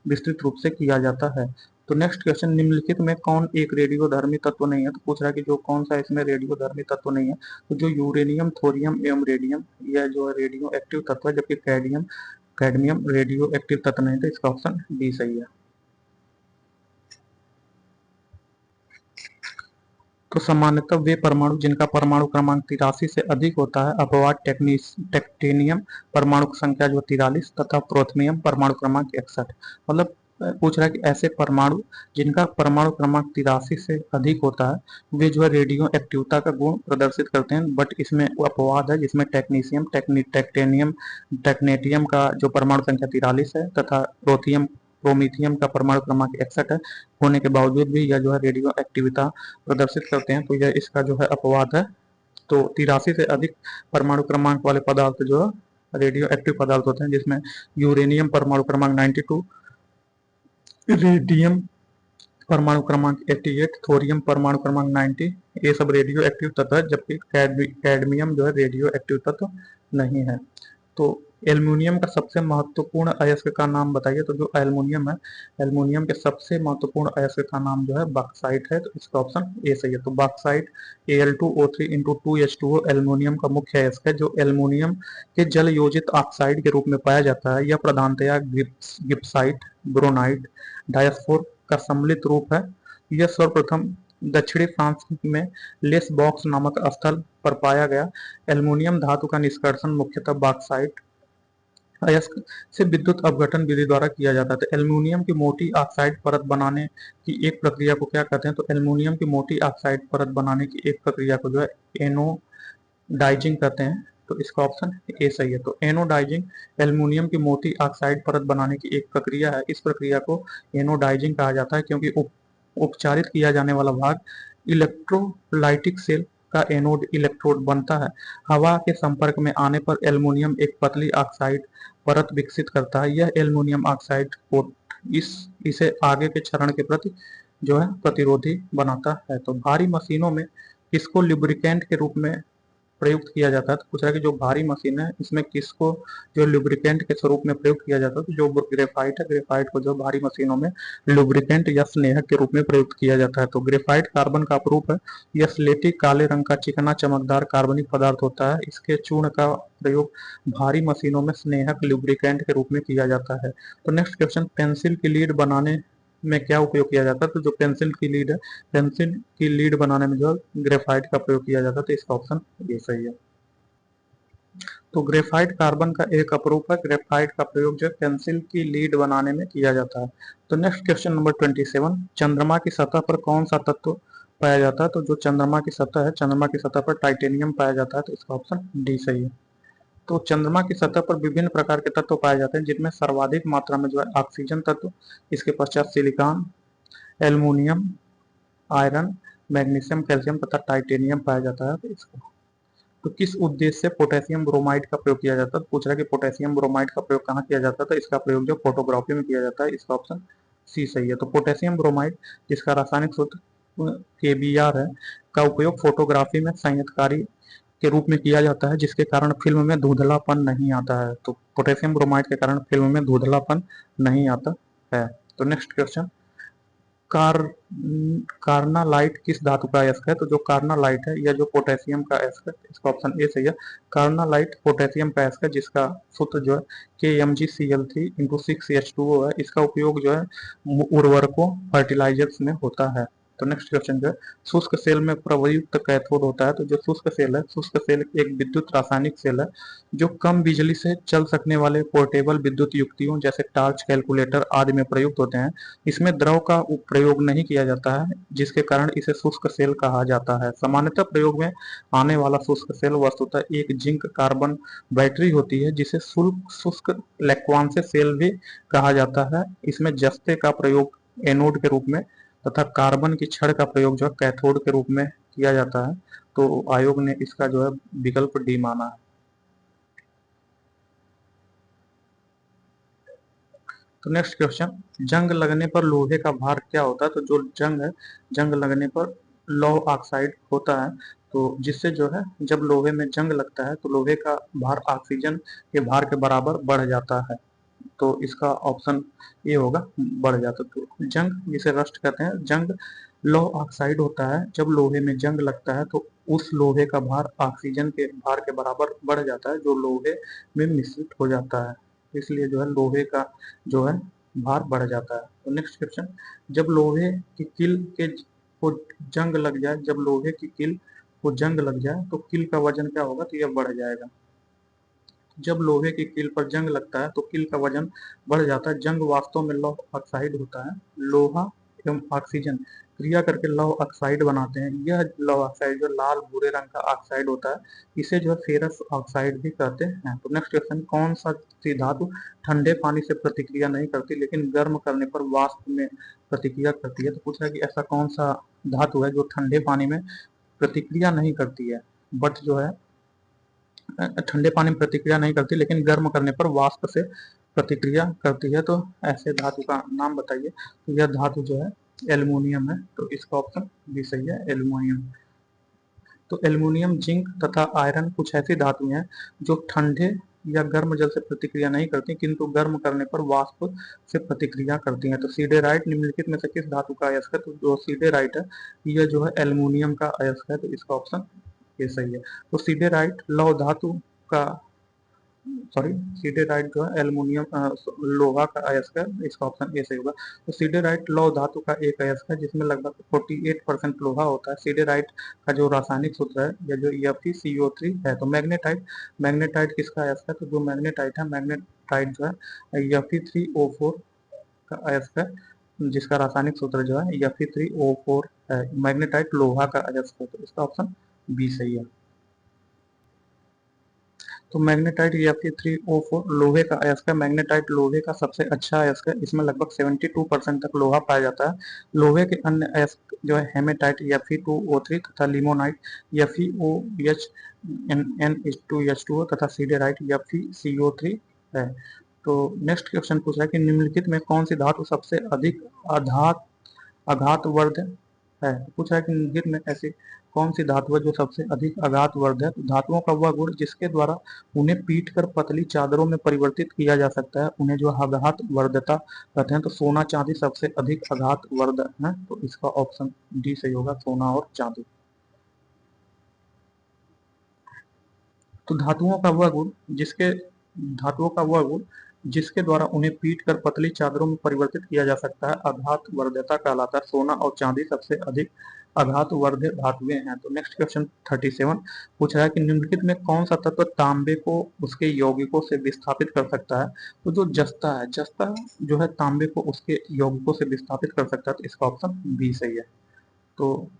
विस्तृत रूप से किया जाता है। तो नेक्स्ट क्वेश्चन, निम्नलिखित में कौन एक रेडियोधर्मी तत्व नहीं है? तो पूछ रहा है कि जो कौन सा इसमें रेडियोधर्मी तत्व नहीं है? तो जो यूरेनियम, थोरियम एवं रेडियम यह जो है रेडियो एक्टिव तत्व है, जबकि कैडमियम रेडियो एक्टिव तत्व नहीं। तो इसका ऑप्शन बी सही है। तो सामान्यतः वे परमाणु जिनका परमाणु क्रमांक 83 से अधिक होता है, अपवाद टेक्टेनियम परमाणु संख्या जो 43 तथा प्रोथमियम परमाणु क्रमांक 61। मतलब पूछ रहा है कि ऐसे परमाणु जिनका परमाणु क्रमांक 83 से अधिक होता है वे जो है रेडियो एक्टिवता का गुण प्रदर्शित करते हैं। बट इसमें अपवाद है जिसमें टेक्नेटियम का जो परमाणु संख्या 43 है तथा प्रोमीथियम का परमाणु क्रमांक 61 है, होने के बावजूद भी यह जो है रेडियो एक्टिविता प्रदर्शित करते हैं। तो यह इसका जो है अपवाद है। तो 83 से अधिक परमाणु क्रमांक वाले पदार्थ जो है रेडियो एक्टिव पदार्थ होते हैं, जिसमें यूरेनियम परमाणु क्रमांक 92, रेडियम परमाणु क्रमांक 88, थोरियम परमाणु क्रमांक 90, ये सब रेडियो एक्टिव तत्व है, जबकि कैडमियम जो है रेडियो एक्टिव तत्व नहीं है। तो एल्युमिनियम का सबसे महत्वपूर्ण अयस्क का नाम बताइए। तो जो एल्युमिनियम है, एल्युमिनियम के सबसे महत्वपूर्ण अयस्क का नाम जो है बॉक्साइट है। तो इसका ऑप्शन ए सही है। तो बॉक्साइट Al2O3 × 2H2O एल्युमिनियम का मुख्य अयस्क है, जो एल्युमिनियम के जल योजित ऑक्साइड के रूप में पाया जाता है। यह प्रधानतया गिब्साइट, बोरोनाइट, डायस्फोर का सम्मिलित रूप है। यह सर्वप्रथम दक्षिणी फ्रांस में लेसबॉक्स नामक स्थल पर पाया गया। एल्युमिनियम धातु का निष्कर्षण मुख्यतः बॉक्साइट अयस्क से विद्युत अपघटन विधि द्वारा किया जाता है। तो एल्युमिनियम की मोटी ऑक्साइड परत बनाने की एक प्रक्रिया को क्या कहते हैं? तो एल्युमिनियम की मोटी ऑक्साइड परत बनाने की एक प्रक्रिया को जो है एनोडाइजिंग कहते हैं। तो इसका ऑप्शन ए सही है। तो एनोडाइजिंग एल्युमिनियम की मोटी ऑक्साइड परत बनाने की एक प्रक्रिया है। इस प्रक्रिया को एनोडाइजिंग कहा जाता है, क्योंकि उपचारित किया जाने वाला भाग इलेक्ट्रोलाइटिक सेल का एनोड इलेक्ट्रोड बनता है। हवा के संपर्क में आने पर एल्युमिनियम एक पतली ऑक्साइड परत विकसित करता है। यह एल्युमिनियम ऑक्साइड को इसे आगे के क्षरण के प्रति जो है प्रतिरोधी बनाता है। तो भारी मशीनों में इसको लुब्रिकेंट के रूप में प्रयुक्त किया जाता है। तो पूछ रहा है कि जो भारी मशीन है इसमें किसको जो लुब्रिकेंट के स्वरूप में प्रयुक्त किया जाता है? तो जो ग्रेफाइट है, ग्रेफाइट को जो भारी मशीनों में लुब्रिकेंट या स्नेहक के रूप में प्रयुक्त किया जाता है। तो ग्रेफाइट कार्बन का अपरूप है। यह स्लेटी काले रंग का चिकना चमकदार कार्बनिक पदार्थ होता है। इसके चूर्ण का प्रयोग भारी मशीनों में स्नेहक लुब्रिकेंट के रूप में किया जाता है। तो नेक्स्ट क्वेश्चन, पेंसिल की लीड बनाने में क्या उपयोग किया जाता है? तो जो पेंसिल की लीड है, पेंसिल की लीड बनाने में जो ग्रेफाइट का प्रयोग किया जाता है। तो इसका ऑप्शन ये सही है। तो ग्रेफाइट कार्बन का एक अपरूप है। ग्रेफाइट का प्रयोग जो है पेंसिल की लीड बनाने में किया जाता है। तो नेक्स्ट क्वेश्चन नंबर 27, चंद्रमा की सतह पर कौन सा तत्व पाया जाता है? तो जो चंद्रमा की सतह है, चंद्रमा की सतह पर टाइटेनियम पाया जाता है। तो इसका ऑप्शन डी सही है। तो चंद्रमा की सतह पर विभिन्न प्रकार के तत्व पाए जाते हैं, जिनमें सर्वाधिक मात्रा में जो है ऑक्सीजन तत्व, इसके पश्चात silicon, aluminium, iron, magnesium, calcium तथा टाइटेनियम पाया जाता है। तो इसका तो किस उद्देश्य से पोटेशियम ब्रोमाइड का प्रयोग किया जाता है? पूछ रहा है कि पोटेशियम ब्रोमाइड का प्रयोग कहाँ किया जाता है? तो इसका प्रयोग जो फोटोग्राफी में किया जाता है। इसका ऑप्शन सी सही है। तो पोटेशियम ब्रोमाइड, जिसका रासायनिक सूत्र KBr है, का उपयोग फोटोग्राफी में संयतकारी के रूप में किया जाता है, जिसके कारण फिल्म में धुंधलापन नहीं आता है। तो पोटेशियम ब्रोमाइड के कारण फिल्म में धुंधलापन नहीं आता है। तो नेक्स्ट क्वेश्चन, कार कार्नालाइट किस धातु का अयस्क है? तो जो कार्नालाइट है यह जो पोटेशियम का अयस्क है, इसका ऑप्शन ए सही है। कार्नालाइट पोटेशियम का अयस्क है, जिसका सूत्र जो है KMgCl3 × 6H2O है। इसका उपयोग जो है उर्वरकों, फर्टिलाइजर्स में होता है। तो नेक्स्ट क्वेश्चन जो है, शुष्क सेल में प्रवयुक्त कैथोड होता है। तो जो शुष्क सेल है, शुष्क सेल एक विद्युत रासायनिक सेल है, जो कम बिजली से चल सकने वाले पोर्टेबल विद्युत युक्तियों जैसे टॉर्च, कैलकुलेटर आदि में प्रयुक्त होते हैं। इसमें द्रव का प्रयोग नहीं किया जाता है, जिसके कारण इसे शुष्क सेल कहा जाता है। सामान्यतः प्रयोग में आने वाला शुष्क सेल वस्तुतः एक जिंक कार्बन बैटरी होती है, जिसे शुष्क लेक्वांसे सेल भी कहा जाता है। इसमें जस्ते का प्रयोग एनोड के रूप में तथा कार्बन की छड़ का प्रयोग जो है कैथोड के रूप में किया जाता है। तो आयोग ने इसका जो है विकल्प डी माना है। तो नेक्स्ट क्वेश्चन, जंग लगने पर लोहे का भार क्या होता है? तो जो जंग है, जंग लगने पर लौह ऑक्साइड होता है। तो जिससे जो है जब लोहे में जंग लगता है तो लोहे का भार ऑक्सीजन के भार के बराबर बढ़ जाता है। तो इसका ऑप्शन ये होगा, बढ़ जाता। तो जंग जिसे रस्ट कहते हैं, जंग लौह ऑक्साइड होता है। जब लोहे में जंग लगता है तो उस लोहे का भार ऑक्सीजन के भार के बराबर बढ़ जाता है, जो लोहे में मिश्रित हो जाता है। इसलिए जो है लोहे का जो है भार बढ़ जाता है। तो नेक्स्ट क्वेश्चन, जब लोहे की किल के को जंग लग जाए, जब लोहे की किल को जंग लग जाए तो किल का वजन क्या होगा? तो यह बढ़ जाएगा। जब लोहे की कील पर जंग लगता है तो कील का वजन बढ़ जाता है। जंग वास्तव में लौह ऑक्साइड होता है। लोहा एवं ऑक्सीजन क्रिया करके लौह ऑक्साइड बनाते हैं। यह लौह ऑक्साइड जो लाल भूरे रंग का ऑक्साइड होता है, इसे जो है फेरस ऑक्साइड भी कहते हैं। तो नेक्स्ट क्वेश्चन, कौन सा सी धातु ठंडे पानी से प्रतिक्रिया नहीं करती लेकिन गर्म करने पर वाष्प में प्रतिक्रिया करती है? तो पूछ रहा है कि ऐसा कौन सा धातु है जो ठंडे पानी में प्रतिक्रिया नहीं करती है, बट जो है ठंडे पानी में प्रतिक्रिया नहीं करती लेकिन गर्म करने पर वाष्प से प्रतिक्रिया करती है? तो ऐसे धातु का नाम बताइए। तो यह धातु जो है एल्युमिनियम है, तो इसका ऑप्शन भी सही है, एल्युमिनियम। तो एल्युमिनियम, जिंक तथा आयरन कुछ ऐसी धातुएं हैं जो ठंडे या गर्म जल से प्रतिक्रिया नहीं करती, किंतु गर्म करने पर वाष्प से प्रतिक्रिया करती हैं। तो सिडेराइट निम्नलिखित में से किस धातु का अयस्क है? तो जो सिडेराइट है यह जो है एल्युमिनियम का अयस्क है, तो इसका ऑप्शन ये सही है। तो सिडेराइट लौह धातु का, सॉरी, सिडेराइट जो है एल्युमिनियम लोहा का अयस्क है, इसका ऑप्शन ए सही होगा। तो सिडेराइट लौह धातु का एक अयस्क है जिसमें लगभग 48% लोहा होता है। सिडेराइट का जो रासायनिक सूत्र है या जो FeCO3 है। तो मैग्नेटाइट, मैग्नेटाइट किसका अयस्क है? तो जो मैग्नेटाइट है, मैग्नेटाइट जो है Fe3O4 का अयस्क है, जिसका रासायनिक सूत्र जो है Fe3O4 है। मैग्नेटाइट लोहा का अयस्क है, तो इसका ऑप्शन बी सही है। तो मैग्नेटाइट Fe3O4 लोहे का अयस्क है। मैग्नेटाइट लोहे का सबसे अच्छा अयस्क है, इसमें लगभग 72% तक लोहा पाया जाता है। लोहे के अन्य अयस्क जो है हेमेटाइट Fe2O3 तथा लिमोनाइट FeOH NH2H2O तथा सिडेराइट FeCO3 है। तो नेक्स्ट क्वेश्चन पूछ रहा है कि निम्नलिखित में कौन सी धातु सबसे अधिक आघात आघातवर्ध है? पूछा है कि निम्नलिखित में ऐसी कौन सी धातु है जो सबसे अधिक आघातवर्ध है? तो धातुओं का वह गुण जिसके द्वारा उन्हें पीट कर पतली चादरों में परिवर्तित किया जा सकता है, उन्हें जो आघातवर्धता कहते हैं। तो सोना चांदी सबसे अधिक आघातवर्ध है, तो इसका ऑप्शन डी सही होगा, सोना और चांदी। तो धातुओं का वह गुण जिसके द्वारा उन्हें पीट कर पतली चादरों में परिवर्तित किया जा सकता है, आघातवर्धता कहलाता है। सोना और चांदी सबसे अधिक आघातवर्ध धातुएं हैं। तो नेक्स्ट क्वेश्चन 37 पूछ रहा है कि निम्नलिखित में कौन सा तत्व तांबे को उसके यौगिकों से विस्थापित कर सकता है? तो जो जस्ता है, जस्ता जो है तांबे को उसके यौगिकों से विस्थापित कर सकता है, तो इसका ऑप्शन बी सही है। तो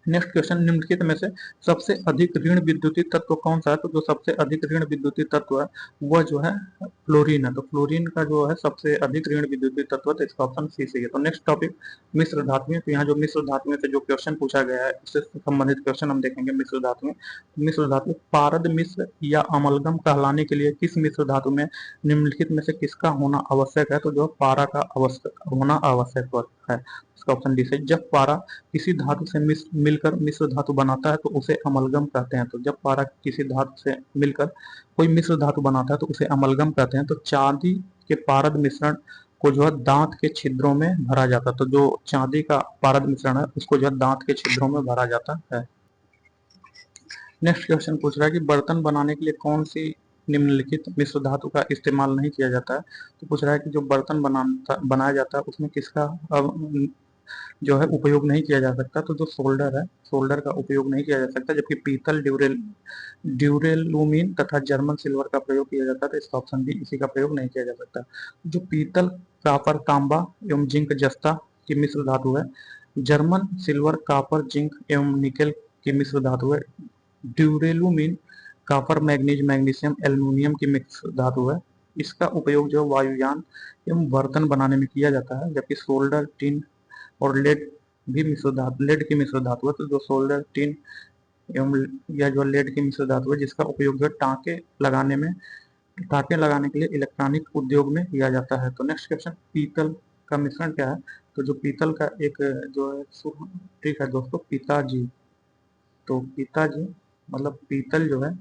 नेक्स्ट क्वेश्चन, निम्नलिखित में से सबसे अधिक ऋण विद्युतीय तत्व कौन सा है? तो जो सबसे अधिक ऋण विद्युतीय तत्व है वह जो है फ्लोरीन है। तो फ्लोरीन का जो है सबसे अधिक ऋण विद्युतीय तत्व है, तो इसका ऑप्शन सी सही है। तो नेक्स्ट टॉपिक मिश्र धातुएं। तो यहाँ जो मिश्र धातुएं से जो क्वेश्चन पूछा गया है उससे संबंधित क्वेश्चन हम देखेंगे। मिश्र धातुएं, मिश्र धातु पारद मिश्र या अमलगम कहलाने के लिए किस मिश्र धातु में निम्नलिखित में से किसका होना आवश्यक है? तो जो पारा का आवश्यक होना आवश्यक है, इसका ऑप्शन डी सही। जब पारा किसी धातु से मिलकर मिश्र धातु बनाता है तो उसे अमलगम कहते हैं। तो जब पारा किसी धातु से मिलकर कोई मिश्र धातु बनाता है तो उसे अमलगम कहते हैं। तो चांदी के पारद मिश्रण को जो है दांत के छिद्रों में भरा जाता है। तो जो चांदी का पारद मिश्रण है उसको जो है दांत के छिद्रों में भरा जाता है। नेक्स्ट क्वेश्चन पूछ रहा है कि बर्तन बनाने के लिए कौन सी निम्नलिखित मिश्र धातु का इस्तेमाल नहीं किया जाता है? तो पूछ रहा है कि जो बर्तन बनाया जाता है उसमें किसका जो है उपयोग नहीं किया जा सकता? तो जो सोल्डर है, सोल्डर का उपयोग नहीं किया जा सकता, जबकि पीतल, ड्यूरेलुमीन तथा जर्मन सिल्वर का प्रयोग किया जाता है। तो इसका ऑप्शन भी इसी का प्रयोग नहीं किया जा सकता। जो पीतल, कॉपर, तांबा एवं जिंक जस्ता की मिश्र धातु है। जर्मन सिल्वर, कॉपर, जिंक एवं निकेल की मिश्र धातु है। ड्यूरेलुमीन कॉपर, मैग्नीज, मैग्नीशियम, एल्युमिनियम की मिश्र धातु है। इसका उपयोग जो वायुयान एवं बर्तन बनाने में किया जाता है, जबकि सोल्डर, टिन और लेड भी मिश्र धातु, लेड की मिश्र धातु है। तो जो सोल्डर, टिन एवं या जो लेड की मिश्र धातु है जिसका उपयोग जो टाँके लगाने के लिए इलेक्ट्रॉनिक उद्योग में किया जाता है। तो नेक्स्ट क्वेश्चन, पीतल का मिश्रण क्या है? तो जो पीतल का एक जो है ठीक है दोस्तों, पिताजी। तो पिताजी मतलब पीतल जो है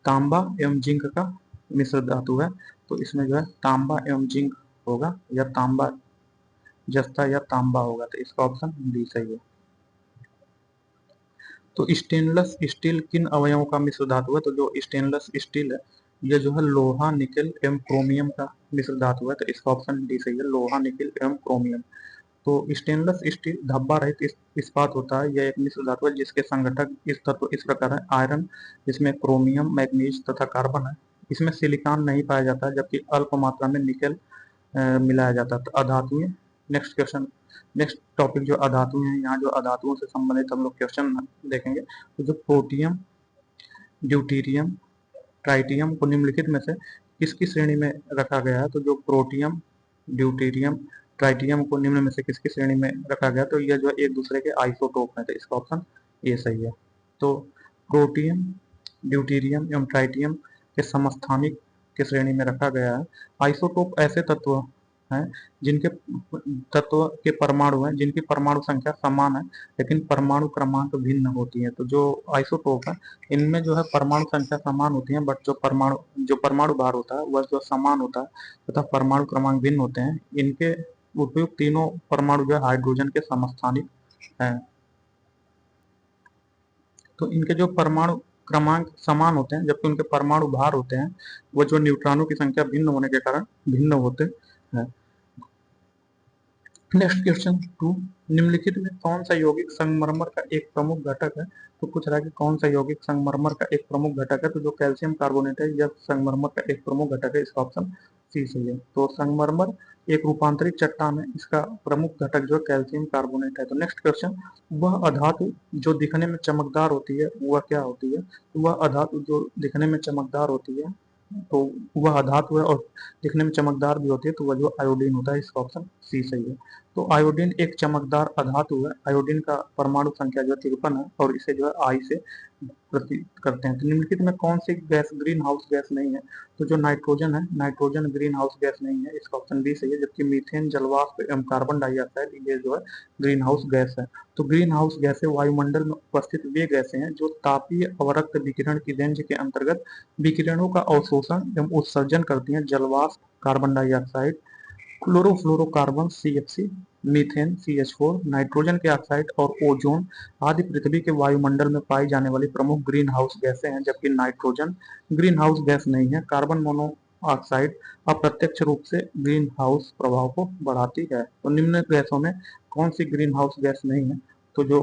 तांबा एवं जिंक का मिश्र धातु है। तो इसमें जो है तांबा एवं जिंक होगा, या तांबा जस्ता या तांबा होगा, तो इसका ऑप्शन बी सही है। तो स्टेनलेस स्टील किन अवयवों का मिश्र धातु है? तो जो स्टेनलेस स्टील है यह जो है लोहा, निकेल एवं क्रोमियम का मिश्र धातु है, तो इसका ऑप्शन डी सही है, लोहा, निकेल एवं क्रोमियम। तो स्टेनलेस स्टील धब्बा रहित इस्पात होता है। यह एक मिश्र धातु है जिसके संगठक इस तत्व इस प्रकार है। आयरन, जिसमें क्रोमियम, मैग्नीज तथा कार्बन है। इसमें सिलिकॉन नहीं पाया जाता है, जबकि अल्प मात्रा में निकेल मिलाया जाता है। तो अधातुएं, नेक्स्ट क्वेश्चन, नेक्स्ट टॉपिक जो अधातु है, यहाँ जो अधातुओं से संबंधित हम लोग क्वेश्चन देखेंगे। तो जो प्रोटियम, ड्यूटीरियम, ट्राइटियम को निम्नलिखित में से किसकी श्रेणी में रखा गया है? तो जो प्रोटियम, ड्यूटीरियम, ट्राइटियम को निम्न में से किसकी श्रेणी में रखा गया? तो यह जो एक दूसरे के आइसोटोप है, तो इसका ऑप्शन ये सही है। तो प्रोटियम, ड्यूटीरियम एवं ट्राइटियम के समस्थानिक की श्रेणी में रखा गया है। आइसोटोप ऐसे तत्व हैं जिनके तत्व के परमाणु हैं जिनकी परमाणु संख्या समान है लेकिन परमाणु क्रमांक भिन्न होती है। तो जो आइसोटोप है इनमें जो है परमाणु संख्या समान होती है, बट जो परमाणु भार होता है वह जो समान होता है तथा परमाणु क्रमांक भिन्न होते हैं। इनके उपयुक्त तीनों परमाणु जो है हाइड्रोजन के समस्थानिक हैं। तो इनके जो परमाणु क्रमांक समान होते हैं जबकि उनके परमाणु भार होते हैं वो जो न्यूट्रॉनों की संख्या भिन्न होने के कारण भिन्न होते हैं। नेक्स्ट क्वेश्चन 2, निम्नलिखित में कौन सा यौगिक संगमरमर का एक प्रमुख घटक है। तो पूछ रहा है कि कौन सा यौगिक संगमरमर का एक प्रमुख घटक है। तो जो कैल्शियम कार्बोनेट है यह संगमरमर का एक प्रमुख घटक है, इसका ऑप्शन सी सही है। तो संगमरमर एक रूपांतरित चट्टान है, इसका प्रमुख घटक जो कैल्शियम कार्बोनेट है। तो नेक्स्ट क्वेश्चन, वह अधातु जो दिखने में चमकदार होती है वह क्या होती है। तो वह अधातु जो दिखने में चमकदार होती है तो वह अधातु है और दिखने में चमकदार भी होती है, तो वह जो आयोडीन होता है, इसका ऑप्शन सी सही है। तो आयोडीन एक चमकदार अधातु है। आयोडीन का परमाणु संख्या जो 53 है और इसे जो है आई से प्रतीक करते हैं। तो निम्नलिखित में कौन सी गैस ग्रीन हाउस गैस नहीं है। तो जो नाइट्रोजन है, नाइट्रोजन ग्रीन हाउस गैस नहीं है, इसका ऑप्शन बी सही है। जबकि मीथेन, जलवाष्प एवं कार्बन डाइऑक्साइड ये जो है ग्रीन हाउस गैस है। तो ग्रीन हाउस गैसें वायुमंडल में उपस्थित वे गैसें हैं जो तापीय अवरक्त विकिरण की रेंज के अंतर्गत विकिरणों का अवशोषण एवं उत्सर्जन करती हैं। जलवाष्प carbon dioxide, chlorofluorocarbon CFC, methane CH4, nitrogen के ऑक्साइड और ओजोन आदि पृथ्वी के वायुमंडल में पाई जाने वाली प्रमुख ग्रीन हाउस गैसें हैं। जबकि नाइट्रोजन ग्रीन हाउस गैस नहीं है। कार्बन मोनोऑक्साइड अप्रत्यक्ष रूप से ग्रीन हाउस प्रभाव को बढ़ाती है। तो निम्न गैसों में कौन सी ग्रीन हाउस गैस नहीं है। तो जो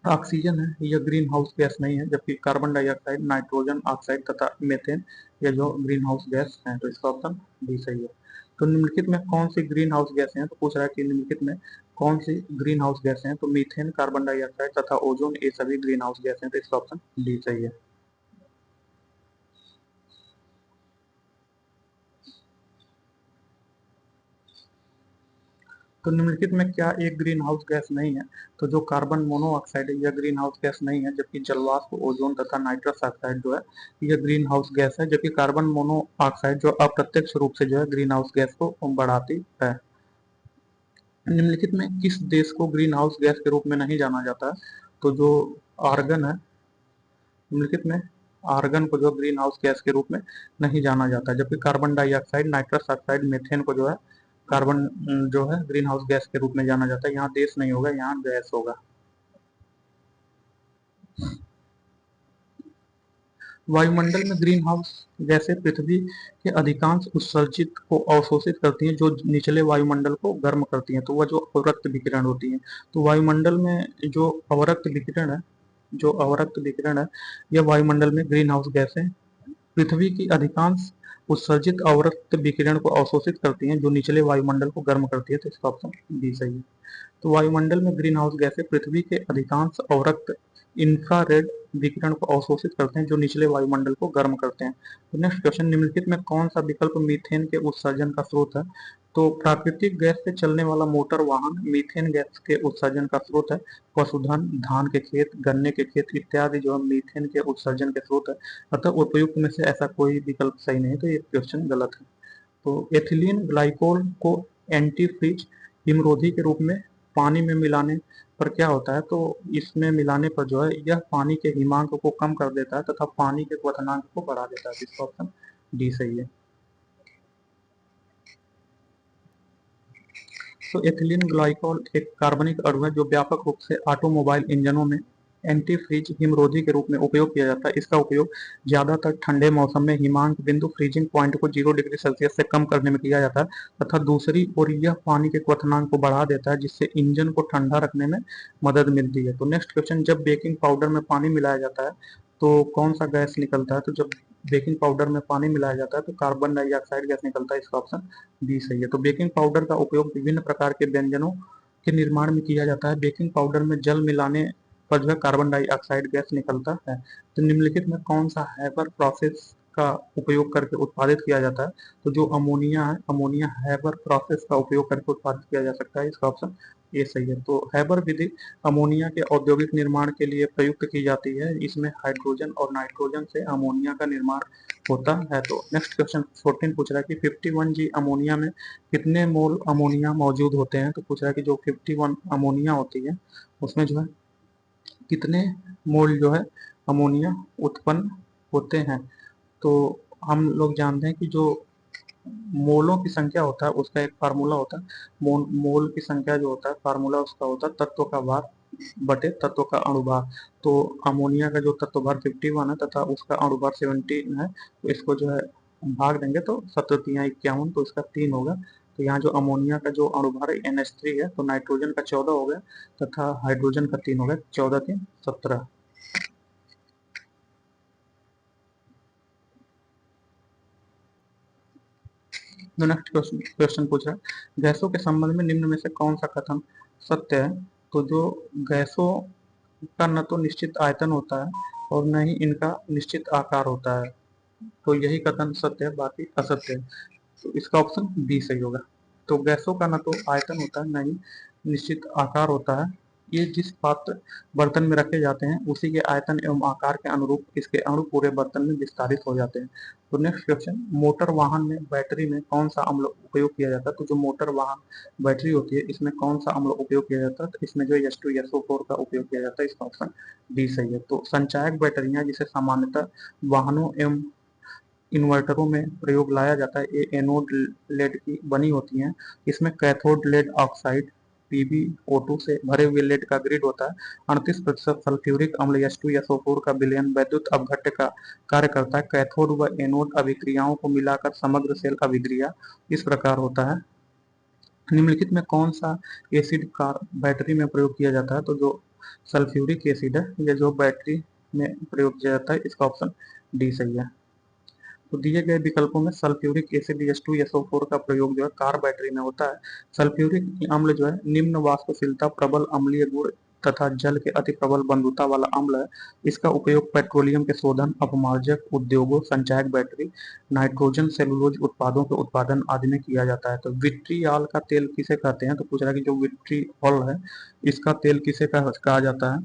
ऑक्सीजन है यह ग्रीन हाउस गैस नहीं है, जबकि कार्बन डाइऑक्साइड, नाइट्रोजन ऑक्साइड तथा मीथेन ये जो ग्रीन हाउस गैस हैं। तो इसका ऑप्शन बी सही है। तो निम्नलिखित में कौन सी ग्रीन हाउस गैस हैं। तो पूछ रहा है कि निम्नलिखित में कौन सी ग्रीन हाउस गैस हैं। तो मीथेन, कार्बन डाइऑक्साइड तथा ओजोन ये सभी ग्रीन हाउस गैस हैं। तो इसका ऑप्शन डी सही है। तो निम्नलिखित में क्या एक ग्रीन हाउस गैस नहीं है। तो जो कार्बन मोनोऑक्साइड है यह ग्रीन हाउस गैस नहीं है, जबकि जलवाष्प, ओजोन तथा नाइट्रस ऑक्साइड जो है यह ग्रीन हाउस गैस है। जबकि कार्बन मोनोऑक्साइड जो अप्रत्यक्ष रूप से जो है ग्रीन हाउस गैस को बढ़ाती है। निम्नलिखित में किस देश को ग्रीन हाउस गैस के रूप में नहीं जाना जाता है। तो जो आर्गन है, निम्नलिखित में आर्गन को जो ग्रीन हाउस गैस के रूप में नहीं जाना जाता है। जबकि carbon dioxide, nitrous oxide, methane को जो है कार्बन जो है ग्रीन हाउस गैस के रूप में जाना जाता है। यहाँ देश नहीं होगा, यहाँ गैस होगा। वायुमंडल में ग्रीन हाउस गैसें पृथ्वी के अधिकांश उत्सर्जित को अवशोषित करती हैं जो निचले वायुमंडल को गर्म करती हैं। तो वह जो अवरक्त विकिरण होती है। तो वायुमंडल में जो अवरक्त विकिरण है, यह वायुमंडल में ग्रीन हाउस गैसें पृथ्वी की अधिकांश उत्सर्जित अवरक्त विकिरण को अवशोषित करती हैं जो निचले वायुमंडल को गर्म करती है। तो इसका ऑप्शन बी सही है। तो वायुमंडल में ग्रीन हाउस गैसें पृथ्वी के अधिकांश अवरक्त इंफ्रारेड विकिरण को अवशोषित करते हैं जो निचले वायुमंडल को गर्म करते हैं। तो नेक्स्ट क्वेश्चन, निम्नलिखित में कौन सा विकल्प मीथेन के उत्सर्जन का स्रोत है। तो प्राकृतिक गैस से चलने वाला मोटर वाहन मीथेन गैस के उत्सर्जन का स्रोत है। पशुधन, धान के खेत, गन्ने के खेत इत्यादि जो है मीथेन के उत्सर्जन के स्रोत है। अतः उपयुक्त में से ऐसा कोई विकल्प सही नहीं है, तो ये क्वेश्चन गलत है। तो एथिलीन ग्लाइकोल को एंटीफ्रीज हिमरोधी के रूप में पानी में मिलाने पर क्या होता है। तो इसमें मिलाने पर जो है यह पानी के हिमांक को कम कर देता है तथा पानी के क्वथनांक को बढ़ा देता है। इसका ऑप्शन डी सही है। तो एथिलीन ग्लाइकोल एक कार्बनिक अणु है जो व्यापक रूप से ऑटोमोबाइल इंजनों में एंटीफ्रीज हिमरोधी के रूप में उपयोग किया जाता है। इसका उपयोग ज्यादातर ठंडे मौसम में हिमांक बिंदु फ्रीजिंग पॉइंट को 0 डिग्री सेल्सियस से कम करने में किया जाता है तथा दूसरी ओर यह पानी के क्वथनांक को बढ़ा देता है जिससे इंजन को ठंडा रखने में मदद मिलती है। तो नेक्स्ट क्वेश्चन, जब बेकिंग पाउडर में पानी मिलाया जाता है तो कौन सा गैस निकलता है। तो जब बेकिंग पाउडर में पानी मिलाया जाता है तो कार्बन डाइऑक्साइड गैस निकलता है। इसका ऑप्शन बी सही है। तो बेकिंग पाउडर का उपयोग विभिन्न प्रकार के व्यंजनों के निर्माण में किया जाता है। बेकिंग पाउडर में जल मिलाने पर जो है कार्बन डाइऑक्साइड गैस निकलता है। तो निम्नलिखित में कौन सा हैबर प्रोसेस का उपयोग करके उत्पादित किया जाता है। तो जो अमोनिया है, अमोनिया हैबर प्रोसेस का उपयोग करके उत्पादित किया जा सकता है। इसका ऑप्शन ये सही है। तो हैबर विधि अमोनिया के औद्योगिक निर्माण के लिए प्रयुक्त की जाती है। इसमें हाइड्रोजन और नाइट्रोजन से अमोनिया का निर्माण होता है। तो नेक्स्ट क्वेश्चन 14 पूछ रहा है कि 51G अमोनिया में कितने मोल अमोनिया मौजूद होते हैं। तो पूछ रहा है कि जो 51 अमोनिया होती है उसमें जो है कितने मोल जो है अमोनिया उत्पन्न होते हैं। तो हम लोग जानते हैं कि जो मोलों की संख्या होता है उसका एक फार्मूला होता है। मोल की संख्या जो होता है फार्मूला उसका होता है तत्व का भार बटे तत्व का अणुभार। तो अमोनिया का जो तत्व भार 51 है तथा उसका अणुभार 17 है, तो इसको जो है भाग देंगे तो 7×3 = 51, तो इसका 3 होगा। तो यहाँ जो अमोनिया का जो अणुभार NH3 है तो नाइट्रोजन का 14 हो गया तथा हाइड्रोजन का 3 हो गया, 14×3 = 17। नेक्स्ट क्वेश्चन पूछ रहा है गैसों के संबंध में निम्न में से कौन सा कथन सत्य है। तो जो गैसों का न तो निश्चित आयतन होता है और न ही इनका निश्चित आकार होता है, तो यही कथन सत्य है, बाकी असत्य है। तो इसका ऑप्शन बी सही होगा। तो गैसों का न तो आयतन होता है न ही निश्चित आकार होता है। ये जिस पात्र बर्तन में रखे जाते हैं उसी के आयतन एवं आकार के अनुरूप इसके अणु पूरे बर्तन में विस्तारित हो जाते हैं। तो नेक्स्ट क्वेश्चन मोटर वाहन में बैटरी में कौन सा अम्ल उपयोग किया जाता है। तो जो मोटर वाहन बैटरी होती है इसमें कौन सा अम्ल उपयोग किया जाता है। तो इसमें जो H2SO4 का उपयोग किया जाता है। इसका ऑप्शन डी सही है। तो संचायक बैटरियां जिसे सामान्यतः वाहनों एवं इन्वर्टरों में प्रयोग लाया जाता है ये एनोड लेड की बनी होती हैं। इसमें कैथोड लेड ऑक्साइड PbO2 से भरे हुए लेड का ग्रिड होता है। 38% सल्फ्यूरिक अम्ल H2SO4 का विलयन वैद्युत अपघट्य का कार्य करता है। कैथोड व एनोड अभिक्रियाओं को मिलाकर समग्र सेल अभिक्रिया इस प्रकार होता है। निम्नलिखित में कौन सा एसिड कार बैटरी में प्रयोग किया जाता है। तो जो सल्फ्यूरिक एसिड है यह जो बैटरी में प्रयोग किया जाता है। इसका ऑप्शन डी सही है। तो दिए गए विकल्पों में सल्फ्यूरिक एसिड H2SO4 का प्रयोग जो है कार बैटरी में होता है। सल्फ्यूरिक अम्ल जो है निम्न वाष्पशीलता प्रबल अम्लीय गुण तथा जल के अति प्रबल बंधुता वाला अम्ल है। इसका उपयोग पेट्रोलियम के शोधन अपमार्जक उद्योगों संचायक बैटरी नाइट्रोजन सेलुलोज उत्पादों के उत्पादन आदि में किया जाता है। तो विट्रियाल का तेल किसे कहते हैं। तो पूछ रहा है कि जो विट्रियोल है इसका तेल किसे कहा जाता है।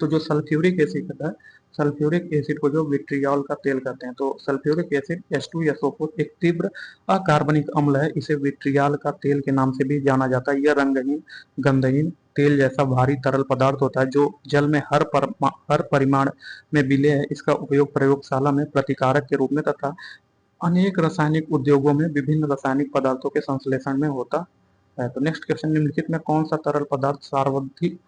तो जो सल्फ्यूरिक एसिड है सल्फ्यूरिक एसिड को जो विट्रियोल का तेल कहते हैं। तो सल्फ्यूरिक एसिड H2SO4 एक तीव्र अकार्बनिक अम्ल है। इसे विट्रियाल का तेल के नाम से भी जाना जाता है। यह रंगहीन गंधहीन तेल जैसा भारी तरल पदार्थ होता है जो जल में हर परिमाण में विलेय है। इसका उपयोग प्रयोगशाला में प्रतिकारक के रूप में तथा अनेक रासायनिक उद्योगों में विभिन्न रासायनिक पदार्थों के संश्लेषण में होता है। तो नेक्स्ट क्वेश्चन निम्नलिखित में कौन सा तरल पदार्थ सर्वाधिक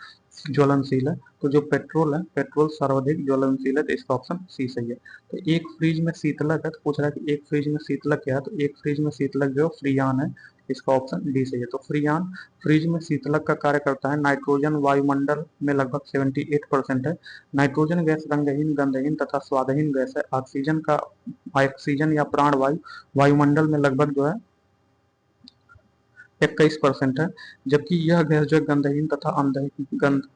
ज्वलनशील है। तो जो पेट्रोल है पेट्रोल सर्वाधिक ज्वलनशील है। तो इसका ऑप्शन सी सही है। तो एक फ्रिज में शीतलक है। तो पूछ रहा है कि एक फ्रिज में शीतलक क्या है। तो एक फ्रिज में शीतलक जो फ्रियान है। इसका ऑप्शन डी सही है। तो फ्रियान फ्रिज में शीतलक का कार्य करता है। नाइट्रोजन वायुमंडल में लगभग 78% है। नाइट्रोजन गैस रंगहीन गंधहीन तथा स्वादहीन गैस है। ऑक्सीजन या प्राणवायु वायुमंडल में लगभग जो है 21% है। जबकि यह गैस जो गंधहीन तथा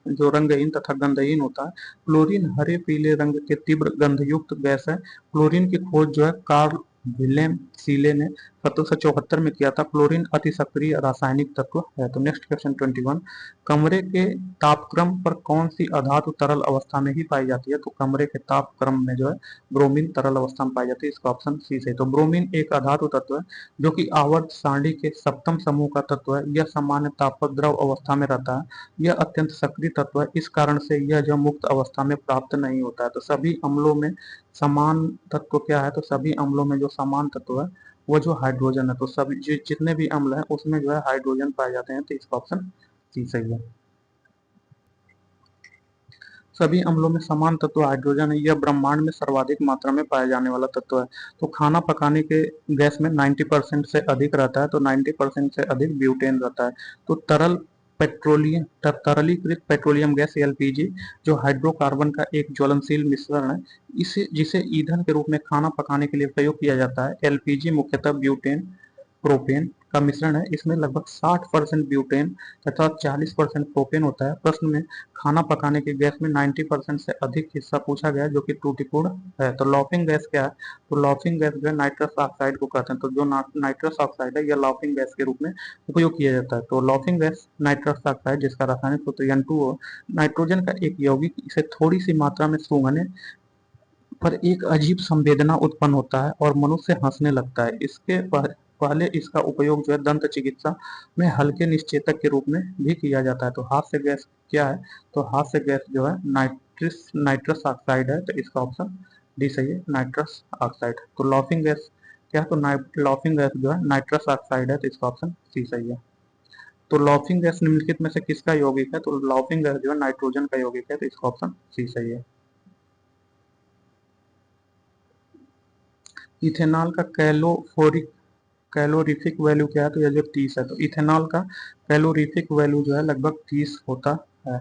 जो रंगहीन तथा गंधहीन होता है। क्लोरीन हरे पीले रंग के तीव्र गंधयुक्त गैस है। क्लोरीन की खोज जो है कार्ल विलेम सीले ने 1774 में किया था। क्लोरीन अति सक्रिय रासायनिक तत्व है। तो नेक्स्ट क्वेश्चन 21 कमरे के तापक्रम पर कौन सी अधातु तरल अवस्था में ही पाई जाती है। तो कमरे के तापक्रम में जो है ब्रोमीन तरल अवस्था में पाई जाती है। इसका ऑप्शन सी है। तो ब्रोमीन एक अधातु तत्व है जो कि आवर्त सारणी के सप्तम समूह का तत्व है। यह सामान्य ताप पर द्रव अवस्था में रहता है। यह अत्यंत सक्रिय तत्व है। इस कारण से यह जो मुक्त अवस्था में प्राप्त नहीं होता है। तो सभी अम्लों में समान तत्व क्या है। तो सभी अम्लों में जो समान तत्व है वो जो हाइड्रोजन है। तो सभी जितने भी अम्ल हैं उसमें जो है हाइड्रोजन पाए जाते हैं। तो इसका ऑप्शन सी सही है। सभी अम्लों में समान तत्व हाइड्रोजन है। यह ब्रह्मांड में सर्वाधिक मात्रा में पाए जाने वाला तत्व है। तो खाना पकाने के गैस में 90% से अधिक रहता है। तो 90% से अधिक ब्यूटेन रहता है। तो तरलीकृत पेट्रोलियम गैस LPG जो हाइड्रोकार्बन का एक ज्वलनशील मिश्रण है इसे जिसे ईंधन के रूप में खाना पकाने के लिए प्रयोग किया जाता है। LPG मुख्यतः ब्यूटेन प्रोपेन का मिश्रण है, इसमें लगभग 60% ब्यूटेन तथा 40% प्रोपेन होता है। प्रश्न में खाना पकाने की गैस में 90% से अधिक हिस्सा पूछा गया है, जो कि त्रुटिपूर्ण है। तो लॉफिंग गैस क्या है? तो लॉफिंग गैस जो है नाइट्रस ऑक्साइड को कहते हैं। तो जो नाइट्रस ऑक्साइड है यह लॉफिंग गैस के रूप में उपयोग किया जाता है। तो लॉफिंग गैस नाइट्रस ऑक्साइड, जिसका रासायनिक सूत्र N2O, नाइट्रोजन का एक यौगिक, इसे थोड़ी सी मात्रा में सूंघने पर एक अजीब संवेदना उत्पन्न होता है और मनुष्य हंसने लगता है। इसके पहले इसका उपयोग जो है दंत चिकित्सा में हल्के निश्चेतक के रूप में भी किया जाता है। तो हास्य गैस क्या है? तो हास्य गैस जो है नाइट्रस ऑक्साइड है। तो इसका ऑप्शन डी सही है, नाइट्रस ऑक्साइड। तो लॉफिंग गैस क्या है? तो लॉफिंग गैस जो है नाइट्रस ऑक्साइड है। तो इसका ऑप्शन सी सही है। तो लॉफिंग गैस निम्नलिखित में से किसका यौगिक है? तो लॉफिंग गैस जो है नाइट्रोजन का यौगिक है। तो इसका ऑप्शन सी सही है। इथेनॉल का कैलोरीफिक वैल्यू क्या है? तो यह जो 30 है। तो इथेनॉल का कैलोरीफिक वैल्यू जो है लगभग 30 होता है।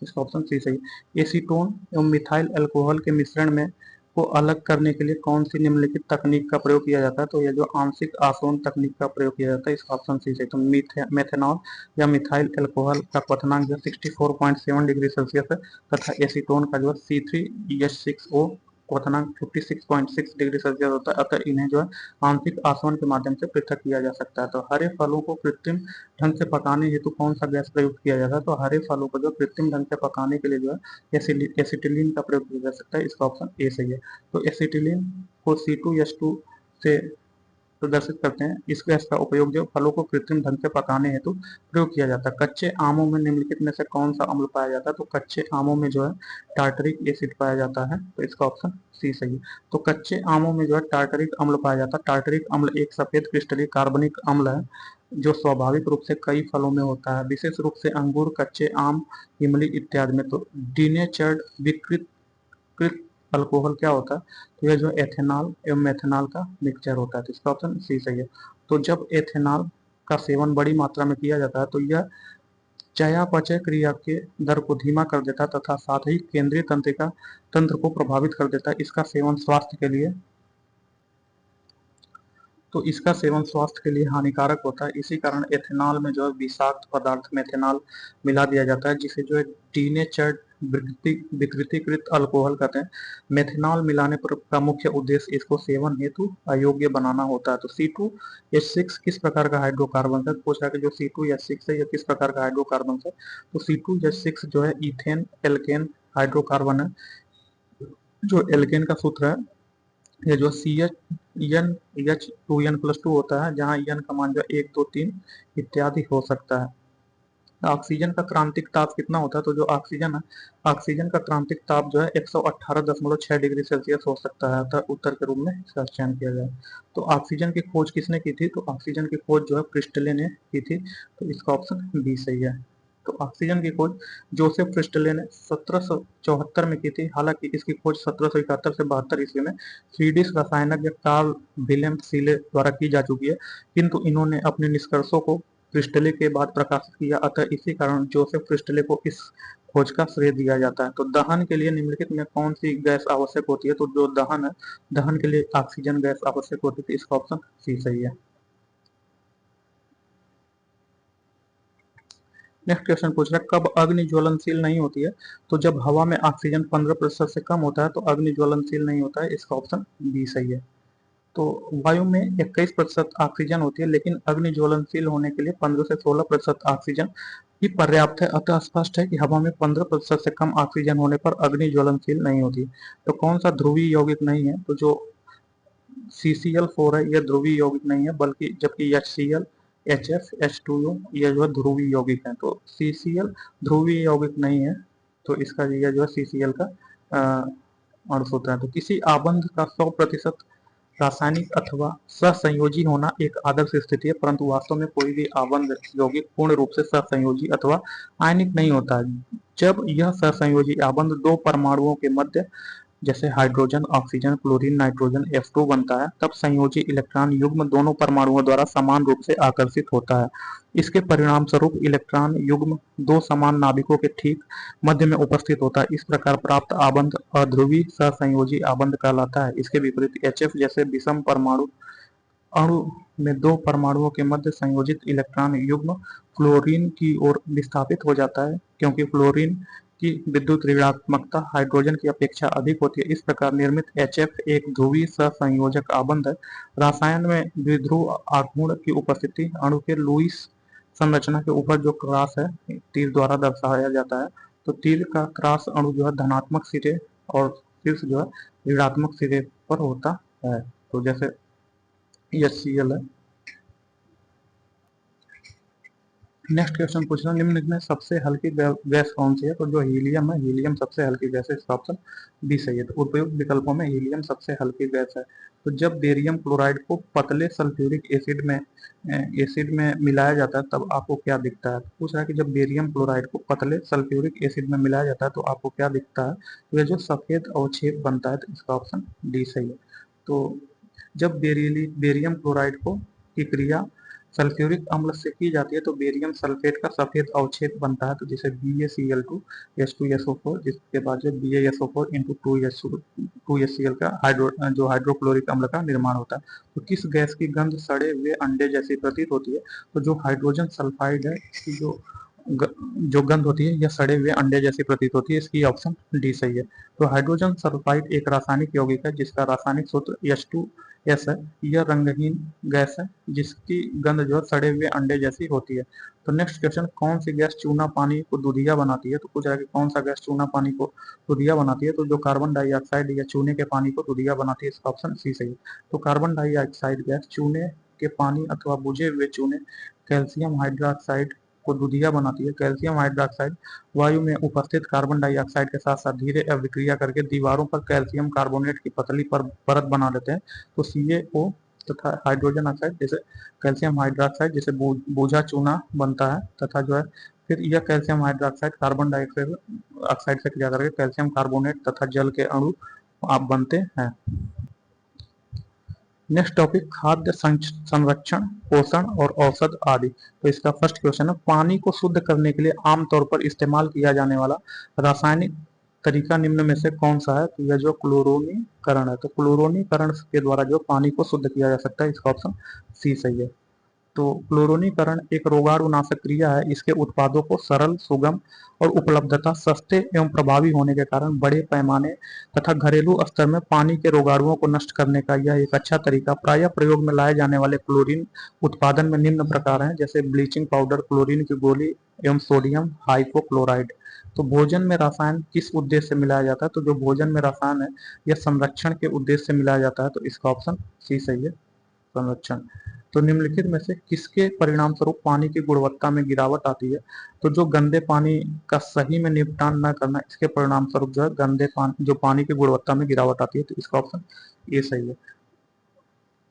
इसका ऑप्शन सी सही। एसीटोन एवं मिथाइल अल्कोहल के मिश्रण में को अलग करने के लिए कौन सी निम्नलिखित तकनीक का प्रयोग किया जाता है? तो यह जो आंशिक आसोन तकनीक का प्रयोग किया जाता है। इसका ऑप्शन सी सही। तो मेथेनॉल या मिथाइल अल्कोहल का क्वथनांक जो 64.7 डिग्री सेल्सियस है, तथा एसीटोन का जो C3H6O क्वथनांक 56.6 डिग्री सेल्सियस होता है। अतः इन्हें जो है आंशिक आसवन के माध्यम से पृथक किया जा सकता है। तो हरे फलों को कृत्रिम ढंग से पकाने हेतु कौन सा गैस प्रयुक्त किया जाता है? तो हरे फलों को जो कृत्रिम ढंग से पकाने के लिए जो है एसिटिलीन का प्रयोग किया जा सकता है। इसका ऑप्शन ए सही है। तो एसिटिलीन को C2H2 से प्रदर्शित करते हैं। इस गैस का उपयोग जो फलों को कृत्रिम ढंग से पकाने हेतु प्रयोग किया जाता है। कच्चे आमों में निम्नलिखित में से कौन सा अम्ल पाया जाता है? तो कच्चे आमों में जो है टार्टरिक एसिड पाया जाता है। तो इसका ऑप्शन सी सही है। तो कच्चे आमों में जो है टार्टरिक अम्ल पाया जाता है। टार्टरिक अम्ल एक सफेद क्रिस्टलीय कार्बनिक अम्ल है, जो स्वाभाविक रूप से कई फलों में होता है, विशेष रूप से अंगूर, कच्चे आम, इमली इत्यादि में। तो डीनेचर्ड विकृत अल्कोहल क्या होता है? तो यह जो एथेनॉल एवं मेथेनॉल का मिक्सचर होता है। तो इसका ऑप्शन सी सही है। तो जब एथेनॉल का सेवन बड़ी मात्रा में किया जाता है तो यह चयापचय क्रिया के दर को धीमा कर देता है तथा साथ ही केंद्रीय तंत्रिका तंत्र को प्रभावित कर देता है। इसका सेवन स्वास्थ्य के लिए हानिकारक होता है। इसी कारण एथेनॉल में जो है विषाक्त पदार्थ मेथेनॉल मिला दिया जाता है, जिसे जो है डीनेचर्ड विकृतीकृत अल्कोहल कहते हैं। मेथेनॉल मिलाने पर का मुख्य उद्देश्य इसको सेवन हेतु अयोग्य बनाना होता है। तो C2H6 किस प्रकार का हाइड्रोकार्बन है? पूछा है कि जो C2H6 है यह किस प्रकार का हाइड्रोकार्बन है? तो C2H6 जो है इथेन एल्केन हाइड्रोकार्बन है। जो एल्केन का सूत्र है ये जो CH2N+2 होता है, जहाँ N का मान जो 1, 2, 3 इत्यादि हो सकता है। ऑक्सीजन का क्रांतिक ताप कितना होता है? तो जो ऑक्सीजन है, ऑक्सीजन का क्रांतिक ताप जो है 118.6 डिग्री सेल्सियस हो सकता है। अतः उत्तर के रूप में इसका चयन किया जाए। तो ऑक्सीजन की खोज किसने की थी? तो ऑक्सीजन की खोज जो है प्रिस्टले ने की थी। तो इसका ऑप्शन बी सही है। तो ऑक्सीजन की खोज जोसेफ प्रिस्टले ने 1774 में की थी। हालांकि इसकी खोज 1771 से 72 ईस्वी में स्वीडिश रसायनज्ञ कार्ल विलेम सीले द्वारा की जा चुकी है, किंतु इन्होंने अपने निष्कर्षों को प्रिस्टले के बाद प्रकाशित किया। अतः इसी कारण जोसेफ प्रिस्टले को इस खोज का श्रेय दिया जाता है। तो दहन के लिए निम्नलिखित में कौन सी गैस आवश्यक होती है? तो जो दहन है, दहन के लिए ऑक्सीजन गैस आवश्यक होती है। इसका ऑप्शन सी सही है। नेक्स्ट क्वेश्चन पूछ रहा है कब अग्नि ज्वलनशील नहीं होती है? तो जब हवा में ऑक्सीजन 15% से कम होता है तो अग्नि ज्वलनशील नहीं होता है। इसका ऑप्शन बी सही है। तो वायु में 21% ऑक्सीजन होती है, लेकिन अग्नि ज्वलनशील होने के लिए 15 से 16% ऑक्सीजन ही पर्याप्त है। अतः स्पष्ट है कि हवा में 15% से कम ऑक्सीजन होने पर अग्नि ज्वलनशील नहीं होती। तो कौन सा ध्रुवीय यौगिक नहीं है? तो जो CCl4 है यह ध्रुवीय यौगिक नहीं है, बल्कि जबकि HCl, HF, H2O यह जो है ध्रुवीय यौगिक है। तो CCl ध्रुवीय यौगिक नहीं है। तो इसका यह जो है CCl का अर्थ होता है। तो किसी आबंध का 100% रासायनिक अथवा सहसंयोजी होना एक आदर्श स्थिति है, परंतु वास्तव में कोई भी आबंध यौगिक पूर्ण रूप से सहसंयोजी अथवा आयनिक नहीं होता। जब यह सहसंयोजी आबंध दो परमाणुओं के मध्य, जैसे hydrogen, oxygen, chlorine, nitrogen F2 बनता है, तब संयोजी इलेक्ट्रॉन युग्म दोनों परमाणुओं द्वारा समान रूप से आकर्षित होता है। इसके परिणाम स्वरूप इलेक्ट्रॉन युग्म दो समान नाभिकों के ठीक मध्य में उपस्थित होता है। इस प्रकार प्राप्त आबंध अध्रुवी सहसंयोजी आबंध कहलाता है। इसके विपरीत HF जैसे विषम परमाणु अणु में दो परमाणुओं के मध्य संयोजित इलेक्ट्रॉन युग्म फ्लोरीन की ओर विस्थापित हो जाता है, क्योंकि फ्लोरीन की विद्युत ऋणात्मकता हाइड्रोजन की अपेक्षा अधिक होती है। इस प्रकार निर्मित HF एक ध्रुवीय सहसंयोजक आबंध है। रसायन में द्विध्रुव आघूर्ण की उपस्थिति अणु के लुईस संरचना के ऊपर जो क्रॉस है तीर द्वारा दर्शाया जाता है। तो तीर का क्रॉस अणु जो है धनात्मक सिरे और शीर्ष जो है ऋणात्मक सिरे पर होता है। तो जैसे HCl है। नेक्स्ट क्वेश्चन पूछ रहा हूँ, निम्नलिखित में सबसे हल्की गैस कौन सी है? तो जो हीलियम है, हीलियम सबसे हल्की गैस है, इसका ऑप्शन बी सही है। तो उपयुक्त विकल्पों में हीलियम सबसे हल्की गैस है। तो जब बेरियम क्लोराइड को पतले सल्फ्यूरिक एसिड में मिलाया जाता है तब आपको क्या दिखता है? पूछ रहा है कि जब बेरियम क्लोराइड को पतले सल्फ्यूरिक एसिड में मिलाया जाता है तो आपको क्या दिखता है? तो यह जो सफेद अवक्षेप बनता है, तो इसका ऑप्शन डी सही है। तो जब बेरियम क्लोराइड को की क्रिया सल्फ्यूरिक अम्ल से की जाती है तो बेरियम सल्फेट का सफेद अवक्षेप बनता है, तो जैसे BaCl2 H2SO4, जिसके बाद जो BaSO4 इंटू 2HCl का हाइड्रोक्लोरिक अम्ल का निर्माण होता है। तो किस गैस की गंध सड़े हुए अंडे जैसी प्रतीत होती है? तो जो हाइड्रोजन सल्फाइड है, इसकी जो गंध होती है यह सड़े हुए अंडे जैसी प्रतीत होती है, इसकी ऑप्शन डी सही है। तो हाइड्रोजन सल्फाइड एक रासायनिक यौगिक है जिसका रासायनिक सूत्र H2S है। यह रंगहीन गैस है जिसकी गंध जो सड़े हुए अंडे जैसी होती है। तो नेक्स्ट क्वेश्चन, कौन सी गैस चूना पानी को दूधिया बनाती है? तो पूछ रहा है कि कौन सा गैस चूना पानी को दूधिया बनाती है? तो जो कार्बन डाइऑक्साइड या चूने के पानी को दूधिया बनाती है, इसका ऑप्शन सी सही है। तो कार्बन डाइऑक्साइड गैस चूने के पानी अथवा बुझे हुए चूने कैल्शियम हाइड्रोक्साइड को दूधिया बनाती है। कैल्शियम हाइड्रोक्साइड वायु में उपस्थित कार्बन डाइऑक्साइड के साथ साथ धीरे अभिक्रिया करके दीवारों पर कैल्शियम कार्बोनेट की पतली परत बना लेते हैं। तो CaO तथा हाइड्रोजन ऑक्साइड जैसे कैल्शियम हाइड्रोक्साइड जिसे बोझा चूना बनता है, तथा जो है फिर यह कैल्शियम हाइड्रोक्साइड कार्बन डाइऑक्साइड से क्रिया करके कैल्शियम कार्बोनेट तथा जल के अणु आप बनते हैं। नेक्स्ट टॉपिक, खाद्य संरक्षण, पोषण और औषध आदि। तो इसका फर्स्ट क्वेश्चन है, पानी को शुद्ध करने के लिए आमतौर पर इस्तेमाल किया जाने वाला रासायनिक तरीका निम्न में से कौन सा है? तो यह जो क्लोरोनीकरण है। तो क्लोरोनीकरण के द्वारा जो पानी को शुद्ध किया जा सकता है, इसका ऑप्शन सी सही है। तो क्लोरोनीकरण एक रोगाणुनाशक क्रिया है। इसके उत्पादों को सरल, सुगम और उपलब्धता, सस्ते एवं प्रभावी होने के कारण बड़े पैमाने तथा घरेलू स्तर में पानी के रोगाणुओं को नष्ट करने का यह एक अच्छा तरीका। प्रायः प्रयोग में लाए जाने वाले क्लोरीन उत्पादन में निम्न प्रकार हैं, जैसे ब्लीचिंग पाउडर, क्लोरीन की गोली एवं सोडियम हाइपोक्लोराइड। तो भोजन में रसायन किस उद्देश्य से मिलाया जाता है? तो जो भोजन में रसायन है यह संरक्षण के उद्देश्य से मिलाया जाता है, तो इसका ऑप्शन सी सही है, संरक्षण। तो निम्नलिखित में से किसके परिणाम स्वरूप पानी की गुणवत्ता में गिरावट आती है? तो जो गंदे पानी का सही में निपटान न करना, इसके परिणाम स्वरूप जो है गंदे पानी जो पानी की गुणवत्ता में गिरावट आती है, तो इसका ऑप्शन ए सही है।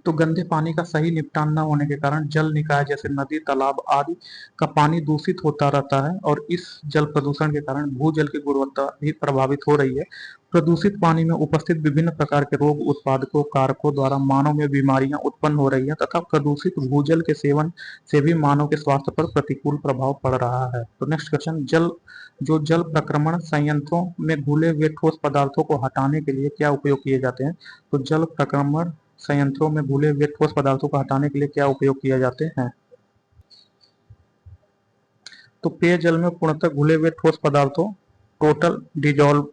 तो गंदे पानी का सही निपटान न होने के कारण जल निकाय जैसे नदी, तालाब आदि का पानी दूषित होता रहता है और इस जल प्रदूषण के कारण भूजल की गुणवत्ता भी प्रभावित हो रही है। प्रदूषित पानी में उपस्थित विभिन्न प्रकार के रोग उत्पादकों कारकों द्वारा मानव में बीमारियां उत्पन्न हो रही हैं तथा प्रदूषित भूजल के सेवन से भी मानव के स्वास्थ्य पर प्रतिकूल प्रभाव पड़ रहा है। तो नेक्स्ट क्वेश्चन, जल प्रक्रमण संयंत्रों में घुले हुए ठोस पदार्थों को हटाने के लिए क्या उपयोग किए जाते हैं? तो जल प्रक्रमण संयंत्रों में घुले हुए ठोस पदार्थों को हटाने के लिए क्या उपयोग किए जाते हैं? तो पेयजल में पूर्णतः घुले हुए ठोस पदार्थों, टोटल डिजॉल्व्ड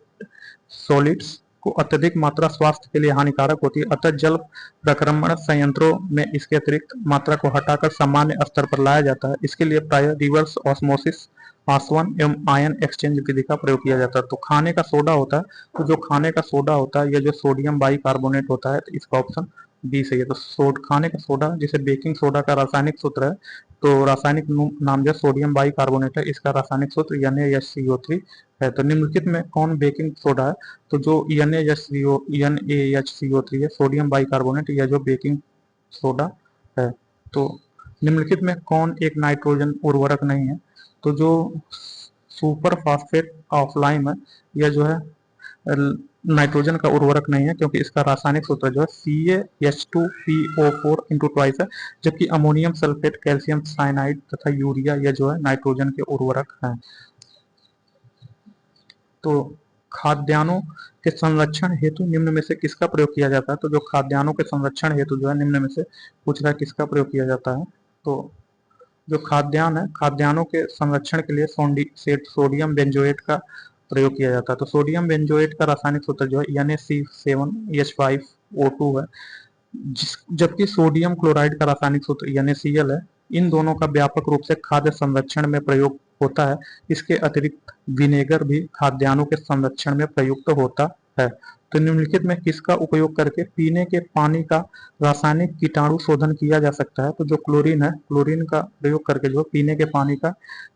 सॉलिड्स को अत्यधिक मात्रा स्वास्थ्य के लिए हानिकारक होती है। अतः जल प्रक्रमण संयंत्रों में इसके अतिरिक्त मात्रा को हटाकर सामान्य स्तर पर लाया जाता है। इसके लिए प्रायः रिवर्स ऑस्मोसिस, आसवन एवं आयन एक्सचेंज विधि का प्रयोग किया जाता है। तो खाने का सोडा होता है, तो जो खाने का सोडा होता है, यह जो सोडियम बाइकार्बोनेट होता है, तो इसका ऑप्शन बी सही है। तो खाने का सोडा, जिसे बेकिंग सोडा का रासायनिक सूत्र है, तो रासायनिक नाम जो सोडियम बाइकार्बोनेट है, इसका रासायनिक सूत्र NaHCO3 है। तो निम्नलिखित में कौन बेकिंग सोडा है? तो जो NaHCO3 है, सोडियम बाइकार्बोनेट, यह जो बेकिंग सोडा है। तो निम्नलिखित में कौन एक नाइट्रोजन उर्वरक नहीं है? तो जो सुपर फास्फेट ऑफ लाइम है, यह जो है नाइट्रोजन का उर्वरक नहीं है, क्योंकि इसका रासायनिक सूत्र जो है CaH2PO4 इंटू ट्वाइस है, जबकि अमोनियम सल्फेट, कैल्शियम साइनाइड तथा यूरिया, यह जो है नाइट्रोजन के उर्वरक हैं। तो खाद्यान्नों के संरक्षण हेतु निम्न में से किसका प्रयोग किया जाता है? तो जो खाद्यान्नों के संरक्षण हेतु जो है निम्न में से पूछ रहा है किसका प्रयोग किया जाता है। तो जो खाद्यान्न है, खाद्यान्नों के संरक्षण के लिए सोडियम बेंजोएट का प्रयोग किया जाता है। तो सोडियम बेंजोएट का रासायनिक सूत्र जो है NaC7H5O2 है, जबकि सोडियम क्लोराइड का रासायनिक सूत्र NaCl है। इन दोनों का व्यापक रूप से खाद्य संरक्षण में प्रयोग होता है। इसके अतिरिक्त विनेगर भी खाद्यान्नों के संरक्षण में प्रयुक्त होता है। तो निम्नलिखित में किसका उपयोग करके पीने के पानी का रासायनिक कीटाणु शोधन किया जा सकता है? तो जो क्लोरीन है, क्लोरीन का प्रयोग करके जो पीने के पानी का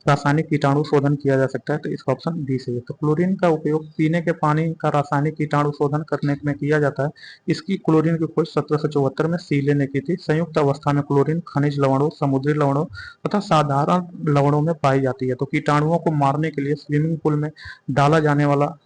रासायनिक कीटाणु शोधन किया जा सकता है। तो इसका ऑप्शन बी सही है। तो क्लोरीन का उपयोग पीने के पानी का रासायनिक कीटाणु शोधन करने में किया जाता है। इसकी क्लोरीन की खोज 1774 में सीले ने की थी। संयुक्त अवस्था में क्लोरीन खनिज लवणों, समुद्री लवणों तथा साधारण लवणों में पाई जाती है। तो कीटाणुओं को मारने के लिए स्विमिंग पूल में डाला जाने वाला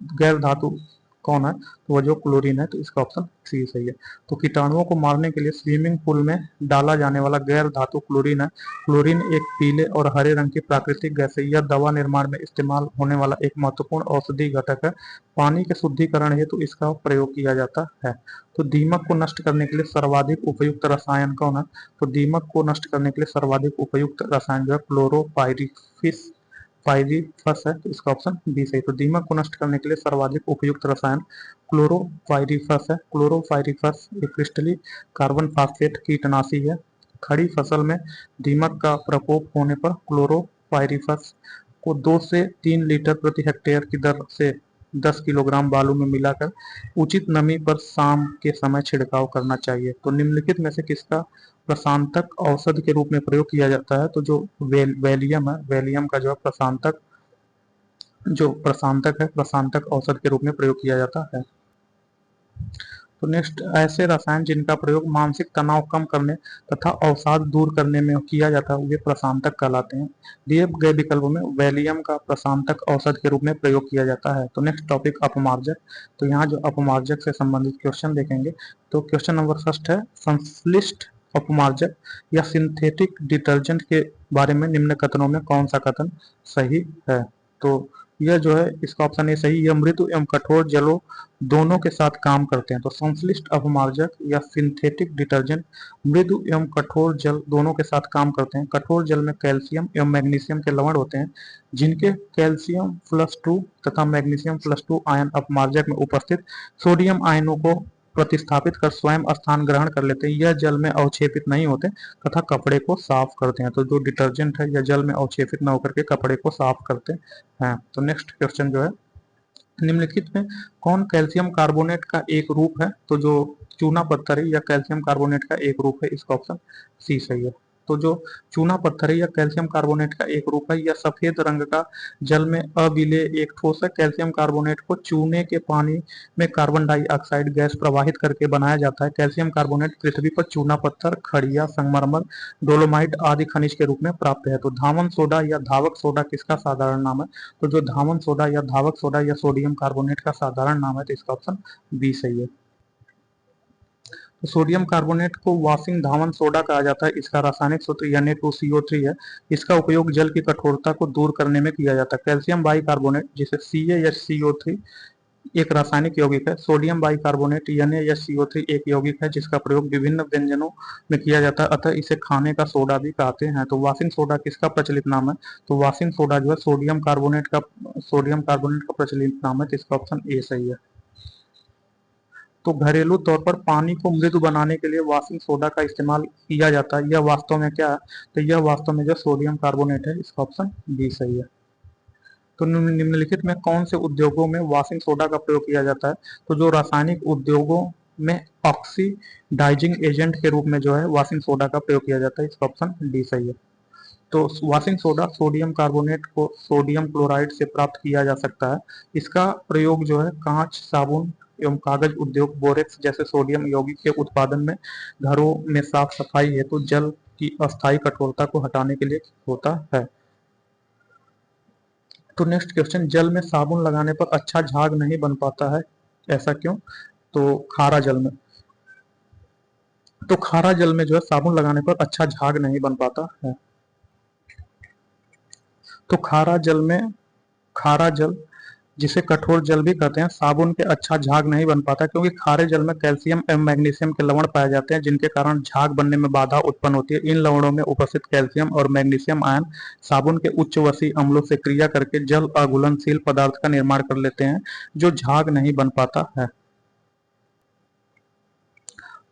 गैर धातु कौन है? तो वह जो क्लोरीन है। तो इसका ऑप्शन सी सही है। तो कीटाणुओं को मारने के लिए स्विमिंग पूल में डाला जाने वाला गैर धातु क्लोरीन है। क्लोरीन एक पीले और हरे रंग की प्राकृतिक गैस है। यह दवा निर्माण में इस्तेमाल होने वाला एक महत्वपूर्ण औषधि घटक है। पानी के शुद्धिकरण हेतु इसका प्रयोग किया जाता है। तो दीमक को नष्ट करने के लिए सर्वाधिक उपयुक्त रसायन कौन है? तो दीमक को नष्ट करने के लिए सर्वाधिक उपयुक्त रसायन जो है क्लोरोपाइरीफस है। तो इसका ऑप्शन बी सही। तो दीमक को नष्ट करने के लिए सर्वाधिक उपयुक्त रसायन क्लोरोपाइरीफस है। क्लोरोपाइरीफस एक क्रिस्टलीय कार्बन फास्फेट कीटनाशी है। खड़ी फसल में दीमक का प्रकोप होने पर क्लोरोपाइरीफस को 2 से 3 लीटर प्रति हेक्टेयर की दर से 10 किलोग्राम बालू में मिलाकर उचित नमी पर शाम के समय छिड़काव करना चाहिए। तो निम्नलिखित में से किसका प्रशांतक औषध के रूप में प्रयोग किया जाता है? तो जो वैलियम है, वैलियम का जो है प्रशांतक है, प्रशांतक औषध के रूप में प्रयोग किया जाता है। तो नेक्स्ट, ऐसे रसायन जिनका प्रयोग मानसिक तनाव कम करने तथा अवसाद दूर करने में किया जाता है वे प्रशांतक कहलाते हैं। दिए गए विकल्पों में वैलियम का प्रशांतक औषध के रूप में प्रयोग किया जाता है। तो नेक्स्ट टॉपिक अपमार्जक। तो यहाँ जो अपमार्जक से संबंधित क्वेश्चन देखेंगे। तो क्वेश्चन नंबर फर्स्ट है, संश्लिष्ट अपमार्जक या सिंथेटिक डिटर्जेंट के बारे में निम्न कथनों में कौन सा कथन सही है? तो यह जो है इसका ऑप्शन ए सही। यह मृदु एवं कठोर जलों दोनों के साथ काम करते हैं। तो संश्लिष्ट अपमार्जक या सिंथेटिक डिटर्जेंट मृदु एवं कठोर जल दोनों के साथ काम करते हैं। कठोर जल में कैल्शियम एवं मैग्नीशियम के लवण होते हैं, जिनके कैल्शियम +2 तथा मैग्नीशियम +2 आयन अपमार्जक में उपस्थित सोडियम आयनों को प्रतिस्थापित कर स्वयं स्थान ग्रहण कर लेते हैं। यह जल में अवक्षेपित नहीं होते तथा कपड़े को साफ करते हैं। तो जो डिटर्जेंट है यह जल में अवक्षेपित न होकर के कपड़े को साफ करते हैं। तो नेक्स्ट क्वेश्चन जो है, निम्नलिखित में कौन कैल्शियम कार्बोनेट का एक रूप है? तो जो चूना पत्थर है या कैल्शियम कार्बोनेट का एक रूप है। इसका ऑप्शन सी सही है। तो जो चूना पत्थर है या कैल्शियम कार्बोनेट का एक रूप है, यह सफेद रंग का जल में अविलेय एक ठोस है। कैल्शियम कार्बोनेट को चूने के पानी में कार्बन डाइऑक्साइड गैस प्रवाहित करके बनाया जाता है। कैल्शियम कार्बोनेट पृथ्वी पर चूना पत्थर, खड़िया, संगमरमर, डोलोमाइट आदि खनिज के रूप में प्राप्त है। तो धावन सोडा या धावक सोडा किसका साधारण नाम है? तो जो धावन सोडा या धावक सोडा या सोडियम कार्बोनेट का साधारण नाम है। तो इसका ऑप्शन बी सही है। तो सोडियम कार्बोनेट को वाशिंग धावन सोडा कहा जाता है। इसका रासायनिक सूत्र Na2CO3 है। इसका उपयोग जल की कठोरता को दूर करने में किया जाता है। कैल्शियम बाइकार्बोनेट जिसे CaHCO3 एक रासायनिक यौगिक है। सोडियम बाइकार्बोनेट NaHCO3 एक यौगिक है जिसका प्रयोग विभिन्न व्यंजनों में किया जाता है, अतः इसे खाने का सोडा भी कहते हैं। तो वाशिंग सोडा किसका प्रचलित नाम है? तो वाशिंग सोडा जो है सोडियम कार्बोनेट का प्रचलित नाम है। तो इसका ऑप्शन ए सही है। तो घरेलू तौर पर पानी को मृदु बनाने के लिए वाशिंग सोडा का इस्तेमाल किया जाता है। यह वास्तव में क्या है? तो यह वास्तव में जो सोडियम कार्बोनेट है। इसका ऑप्शन बी सही है। तो निम्नलिखित में कौन से उद्योगों में वाशिंग सोडा का प्रयोग किया जाता है? तो जो रासायनिक उद्योगों में ऑक्सीडाइजिंग एजेंट के रूप में जो है वाशिंग सोडा का प्रयोग किया जाता है। इसका ऑप्शन डी सही है। तो वाशिंग सोडा सोडियम कार्बोनेट को सोडियम क्लोराइड से प्राप्त किया जा सकता है। इसका प्रयोग जो है कांच, साबुन एवं कागज उद्योग, बोरेक्स जैसे सोडियम यौगिक के उत्पादन में, घरों में साफ सफाई हेतु जल की अस्थायी कठोरता को हटाने के लिए होता है। तो नेक्स्ट क्वेश्चन, जल में साबुन लगाने पर अच्छा झाग नहीं बन पाता है, ऐसा क्यों? तो खारा जल में, तो खारा जल में जो है साबुन लगाने पर अच्छा झाग नहीं बन पाता है। तो खारा जल जिसे कठोर जल भी कहते हैं। साबुन के अच्छा झाग नहीं बन पाता क्योंकि खारे जल में कैल्शियम एवं मैग्नीशियम के लवण पाए जाते हैं, जिनके कारण झाग बनने में बाधा उत्पन्न होती है। इन लवणों में उपस्थित कैल्शियम और मैग्नीशियम आयन साबुन के उच्च वसी अम्लों से क्रिया करके जल अघुलनशील पदार्थ का निर्माण कर लेते हैं, जो झाग नहीं बन पाता है।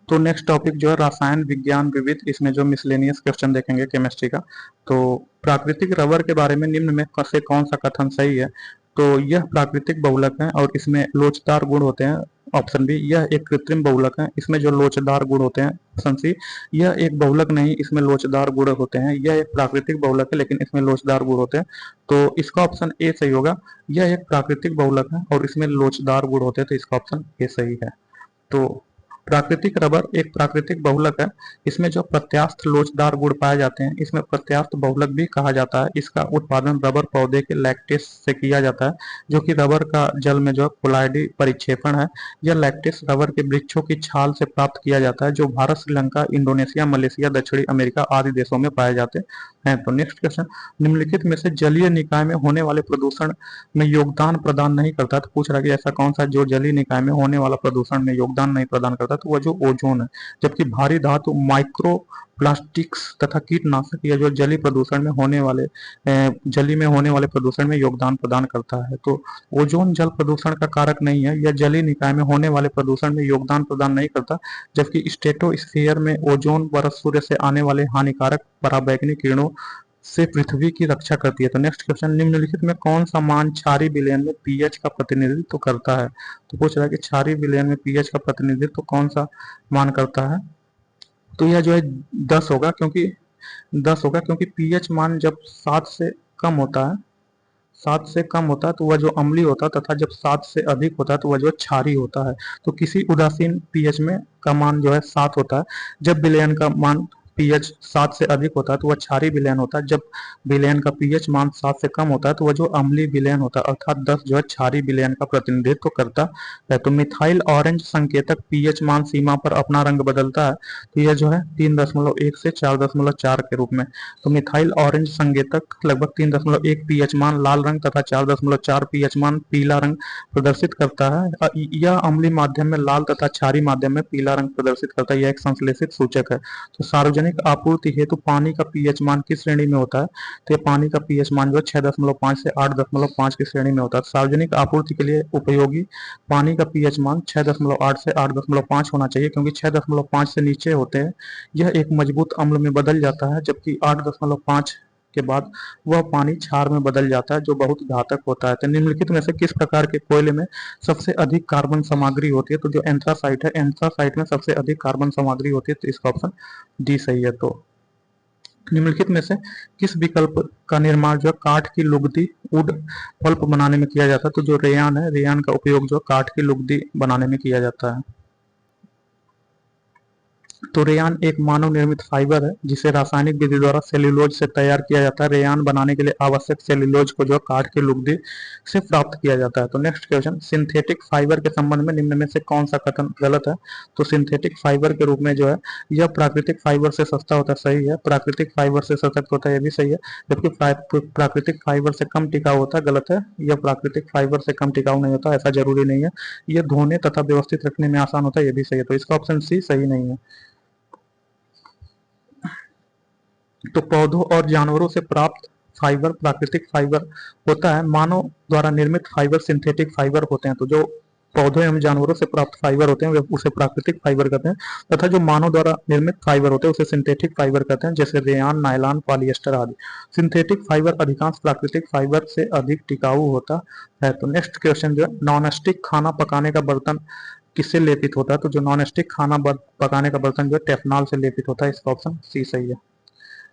तो नेक्स्ट टॉपिक जो है रसायन विज्ञान विविध, इसमें जो मिसलेनियस क्वेश्चन देखेंगे केमिस्ट्री का। तो प्राकृतिक रबर के बारे में निम्न में से कौन सा कथन सही है? तो यह प्राकृतिक बहुलक है और इसमें लोचदार गुण होते हैं। ऑप्शन बी, यह एक कृत्रिम बहुलक है, इसमें जो लोचदार गुण होते हैं। ऑप्शन सी, यह एक बहुलक नहीं, इसमें लोचदार गुण होते हैं। यह एक प्राकृतिक बहुलक है लेकिन इसमें लोचदार गुण होते हैं। तो इसका ऑप्शन ए सही होगा। यह एक प्राकृतिक बहुलक है और इसमें लोचदार गुण होते हैं, तो इसका ऑप्शन ए सही है। तो प्राकृतिक रबर एक प्राकृतिक बहुलक है। इसमें जो प्रत्यास्थ लोचदार गुण पाए जाते हैं, इसमें प्रत्यास्थ बहुलक भी कहा जाता है। इसका उत्पादन रबर पौधे के लैक्टेस से किया जाता है, जो कि रबर का जल में जो कोलाइडी परिक्षेपण है। यह लैक्टेस रबर के वृक्षों की छाल से प्राप्त किया जाता है, जो भारत, श्रीलंका, इंडोनेशिया, मलेशिया, दक्षिणी अमेरिका आदि देशों में पाए जाते हैं। तो नेक्स्ट क्वेश्चन, निम्नलिखित में से जलीय निकाय में होने वाले प्रदूषण में योगदान प्रदान नहीं करता। तो पूछ रहा है कि ऐसा कौन सा जो जलीय निकाय में होने वाला प्रदूषण में योगदान नहीं प्रदान करता, तो वह जो ओजोन है। जबकि भारी धातु, माइक्रो प्लास्टिक्स तथा कीटनाशक या जो जलीय प्रदूषण में होने वाले जली में होने वाले प्रदूषण में योगदान प्रदान करता है। तो ओजोन जल प्रदूषण का कारक नहीं है, यह जलीय निकाय में होने वाले प्रदूषण में योगदान प्रदान नहीं करता। जबकि स्ट्रेटोस्फीयर में ओजोन परत सूर्य से आने वाले हानिकारक पराबैंगनी किरणों से पृथ्वी की रक्षा करती है। तो नेक्स्ट क्वेश्चन, निम्नलिखित में कौन सा मान क्षारीय विलयन में पीएच का प्रतिनिधित्व करता है? तो पूछ रहा है कि क्षारीय विलयन में पीएच का प्रतिनिधित्व कौन सा मान करता है? तो यह जो है 10 होगा, क्योंकि पीएच मान जब 7 से कम होता है, 7 से कम होता है तो वह जो अम्लीय होता है, तथा जब 7 से अधिक होता है तो वह जो क्षारीय होता है। तो किसी उदासीन पीएच में का मान जो है 7 होता है। जब विलयन का मान पीएच 7 से अधिक होता है तो वह क्षारीय विलयन होता है। जब विलयन का पीएच मान 7 से कम होता है तो वह जो अम्लीय विलयन होता है, अर्थात 10 जो है क्षारीय विलयन का प्रतिनिधित्व करता है। तो मिथाइल ऑरेंज संकेतक पीएच मान सीमा पर अपना रंग बदलता है। तो यह जो है 3.1 से 4.4 के रूप में। तो मिथाइल ऑरेंज संकेतक लगभग 3.1 पीएच मान लाल रंग तथा 4.4 पीएच मान पीला रंग प्रदर्शित करता है। यह अम्लीय माध्यम में लाल तथा क्षारीय माध्यम में पीला रंग प्रदर्शित करता है। यह एक संश्लेषित सूचक है। तो सार्वजनिक आपूर्ति हेतु पानी का पीएच मान किस श्रेणी में होता है? तो ये पानी का पीएच मान जो 6.5 से 8.5 की श्रेणी में होता है। सार्वजनिक आपूर्ति के लिए उपयोगी पानी का पीएच मान 6.8 से 8.5 होना चाहिए, क्योंकि 6.5 से नीचे होते हैं यह एक मजबूत अम्ल में बदल जाता है, जबकि 8.5 के बाद वह पानी क्षार में बदल जाता है, जो बहुत घातक होता है। तो निम्नलिखित में से किस प्रकार के कोयले में सबसे अधिक कार्बन सामग्री होती है? तो जो एंथ्रासाइट है, एंथ्रासाइट में सबसे अधिक कार्बन सामग्री होती है, तो इसका ऑप्शन डी सही है। तो निम्नलिखित में से किस विकल्प का निर्माण जो है काठ की लुगदी वुड पल्प बनाने में किया जाता है? तो जो रेयान है, रेयान का उपयोग जो काठ की लुगदी बनाने में किया जाता है। तो रेयान एक मानव निर्मित फाइबर है, जिसे रासायनिक विधि द्वारा सेल्यूलोज से तैयार किया जाता है। रेयान बनाने के लिए आवश्यक सेल्यूलोज को जो काठ की लुगदी से प्राप्त किया जाता है। तो नेक्स्ट क्वेश्चन, सिंथेटिक फाइबर के संबंध में निम्न में से कौन सा कथन गलत है? तो सिंथेटिक फाइबर के रूप में जो है यह प्राकृतिक फाइबर से सस्ता होता है, सही है। प्राकृतिक फाइबर से सशक्त होता है, यह भी सही है। जबकि प्राकृतिक फाइबर से कम टिकाऊ होता है, गलत है। यह प्राकृतिक फाइबर से कम टिकाऊ नहीं होता, ऐसा जरूरी नहीं है। यह धोने तथा व्यवस्थित रखने में आसान होता है, यह भी सही है। तो इसका ऑप्शन सी सही नहीं है। तो पौधों और जानवरों से प्राप्त फाइबर प्राकृतिक फाइबर होता है। मानव द्वारा निर्मित फाइबर सिंथेटिक फाइबर होते हैं। तो जो पौधों एवं जानवरों से प्राप्त फाइबर होते हैं वे उसे प्राकृतिक फाइबर कहते हैं, तथा जो मानव द्वारा निर्मित फाइबर होते हैं उसे सिंथेटिक फाइबर कहते हैं, जैसे रेयान, नायलॉन, पॉलिएस्टर आदि। सिंथेटिक फाइबर अधिकांश प्राकृतिक फाइबर से अधिक टिकाऊ होता है। तो नेक्स्ट क्वेश्चन जो है, नॉन स्टिक खाना पकाने का बर्तन किससे लेपित होता है? तो जो नॉन स्टिक खाना पकाने का बर्तन जो है टेफनॉल से लेपित होता है, इसका ऑप्शन सी सही है।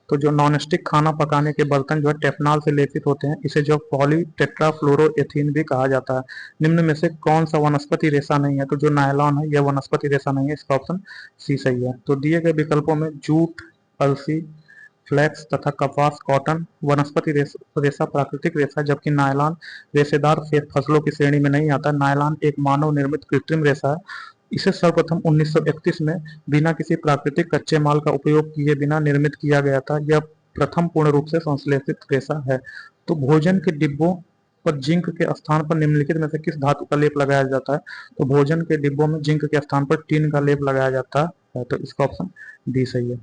तो जो नॉन स्टिक खाना पकाने के बर्तन जो है टेफनॉल से लेपित होते हैं, इसे जो पॉलीटेट्राफ्लोरोएथीन भी कहा जाता है। निम्न में से कौन सा वनस्पति रेशा नहीं है? तो जो नायलॉन है यह वनस्पति रेशा नहीं है, इसका ऑप्शन सी सही है। तो दिए गए विकल्पों में जूट, अलसी, फ्लैक्स तथा कपास, कॉटन वनस्पति रेशा प्राकृतिक रेशा, जबकि नायलॉन रेशेदार फसलों की श्रेणी में नहीं आता। नायलॉन एक मानव निर्मित कृत्रिम रेशा है। इसे सर्वप्रथम 1931 में बिना किसी प्राकृतिक कच्चे माल का उपयोग किए बिना निर्मित किया गया था। यह प्रथम पूर्ण रूप से संश्लेषित रेशा है। तो भोजन के डिब्बों पर जिंक के स्थान पर निम्नलिखित में से किस धातु का लेप लगाया जाता है? तो भोजन के डिब्बों में जिंक के स्थान पर टिन का लेप लगाया जाता है, तो इसका ऑप्शन डी सही है।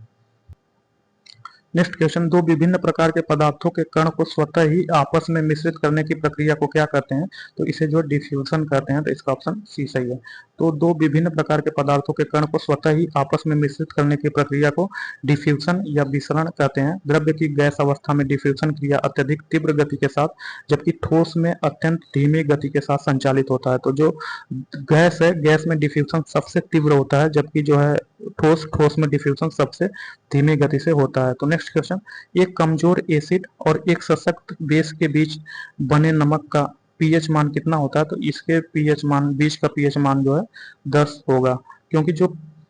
नेक्स्ट क्वेश्चन, दो विभिन्न प्रकार के पदार्थों के कण को स्वतः ही आपस में मिश्रित करने की प्रक्रिया को क्या कहते हैं? तो इसे जो डिफ्यूजन कहते हैं, तो इसका ऑप्शन सी सही है। तो दो विभिन्न प्रकार के पदार्थों के कण को स्वतः ही आपस में मिश्रित करने की प्रक्रिया को डिफ्यूजन या विसरण कहते हैं। द्रव्य की गैस अवस्था में डिफ्यूजन क्रिया अत्यधिक तीव्र गति के साथ, जबकि ठोस में अत्यंत धीमी गति के साथ संचालित होता है। तो जो गैस है, गैस में डिफ्यूजन सबसे तीव्र होता है, जबकि जो है ठोस में डिफ्यूजन सबसे धीमी गति से होता है। तो नेक्स्ट क्वेश्चन, एक कमजोर एसिड और एक सशक्त बेस के बीच बने नमक का पीएच मान कितना होता है? तो इसके पीएच मान, बीच का पीएच मान जो है 10 होगा, क्योंकि जो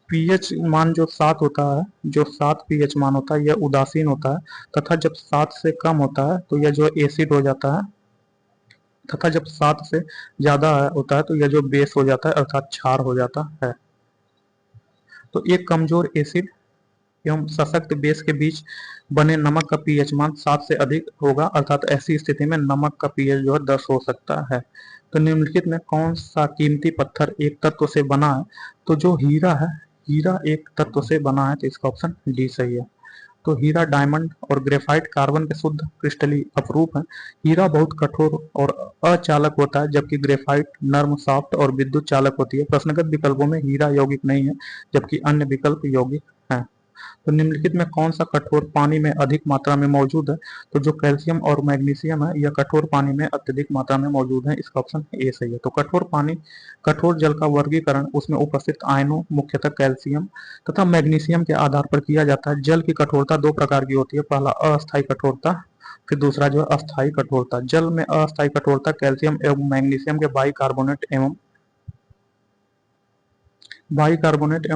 पीएच मान जो 7 होता है, जो 7 पीएच मान होता है, यह उदासीन होता है, तथा जब 7 से कम होता है तो यह जो एसिड हो जाता है, तथा जब 7 से ज्यादा होता है तो यह जो बेस हो जाता है, अर्थात क्षार हो जाता है। तो एक कमजोर एसिड एवं सशक्त बेस के बीच बने नमक का पीएच मान 7 से अधिक होगा, अर्थात ऐसी स्थिति में नमक का पीएच जो है 10 हो सकता है। तो निम्नलिखित में कौन सा कीमती पत्थर एक तत्व से बना है? तो जो हीरा है, हीरा एक तत्व से बना है, तो इसका ऑप्शन डी सही है। तो हीरा, डायमंड और ग्रेफाइट कार्बन के शुद्ध क्रिस्टलीय अपरूप हैं। हीरा बहुत कठोर और अचालक होता है, जबकि ग्रेफाइट नर्म, सॉफ्ट और विद्युत चालक होती है। प्रश्नगत विकल्पों में हीरा यौगिक नहीं है, जबकि अन्य विकल्प यौगिक हैं। तो निम्नलिखित में कौन सा कठोर पानी में अधिक मात्रा में मौजूद है? तो जो कैल्शियम और मैग्नीशियम है, यह कठोर पानी में अत्यधिक मात्रा में मौजूद है, इसका ऑप्शन ए सही है। तो कठोर पानी, कठोर जल का वर्गीकरण उसमें उपस्थित आयनों, मुख्यतः कैल्शियम तथा मैग्नीशियम के आधार पर किया जाता है। जल की कठोरता दो प्रकार की होती है, पहला अस्थायी कठोरता, फिर दूसरा जो है अस्थायी कठोरता। जल में अस्थायी कठोरता कैल्शियम एवं मैग्नीशियम के बाइकार्बोनेट एवं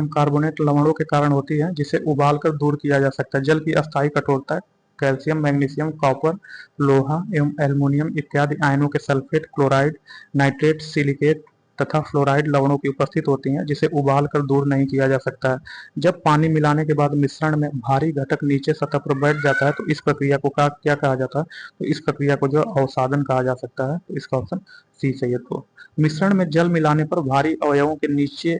कार्बोनेट लवणों के कारण होती है, जिसे उबालकर दूर किया जा सकता है। जल की अस्थायी कठोरता कैल्शियम, मैग्नीशियम, कॉपर, लोहा एवं एल्युमिनियम इत्यादि आयनों के सल्फेट, क्लोराइड, नाइट्रेट, सिलिकेट तथा फ्लोराइड लवणों की उपस्थित होती हैं, जिसे उबाल कर दूर नहीं किया जा सकता है। जब पानी मिलाने के बाद मिश्रण में भारी घटक नीचे सतह पर बैठ जाता है, तो इस प्रक्रिया को क्या कहा जाता है? तो इस प्रक्रिया को जो अवसादन कहा जा सकता है, तो इसका ऑप्शन सी सही है। तो मिश्रण में जल मिलाने पर भारी अवयवों के नीचे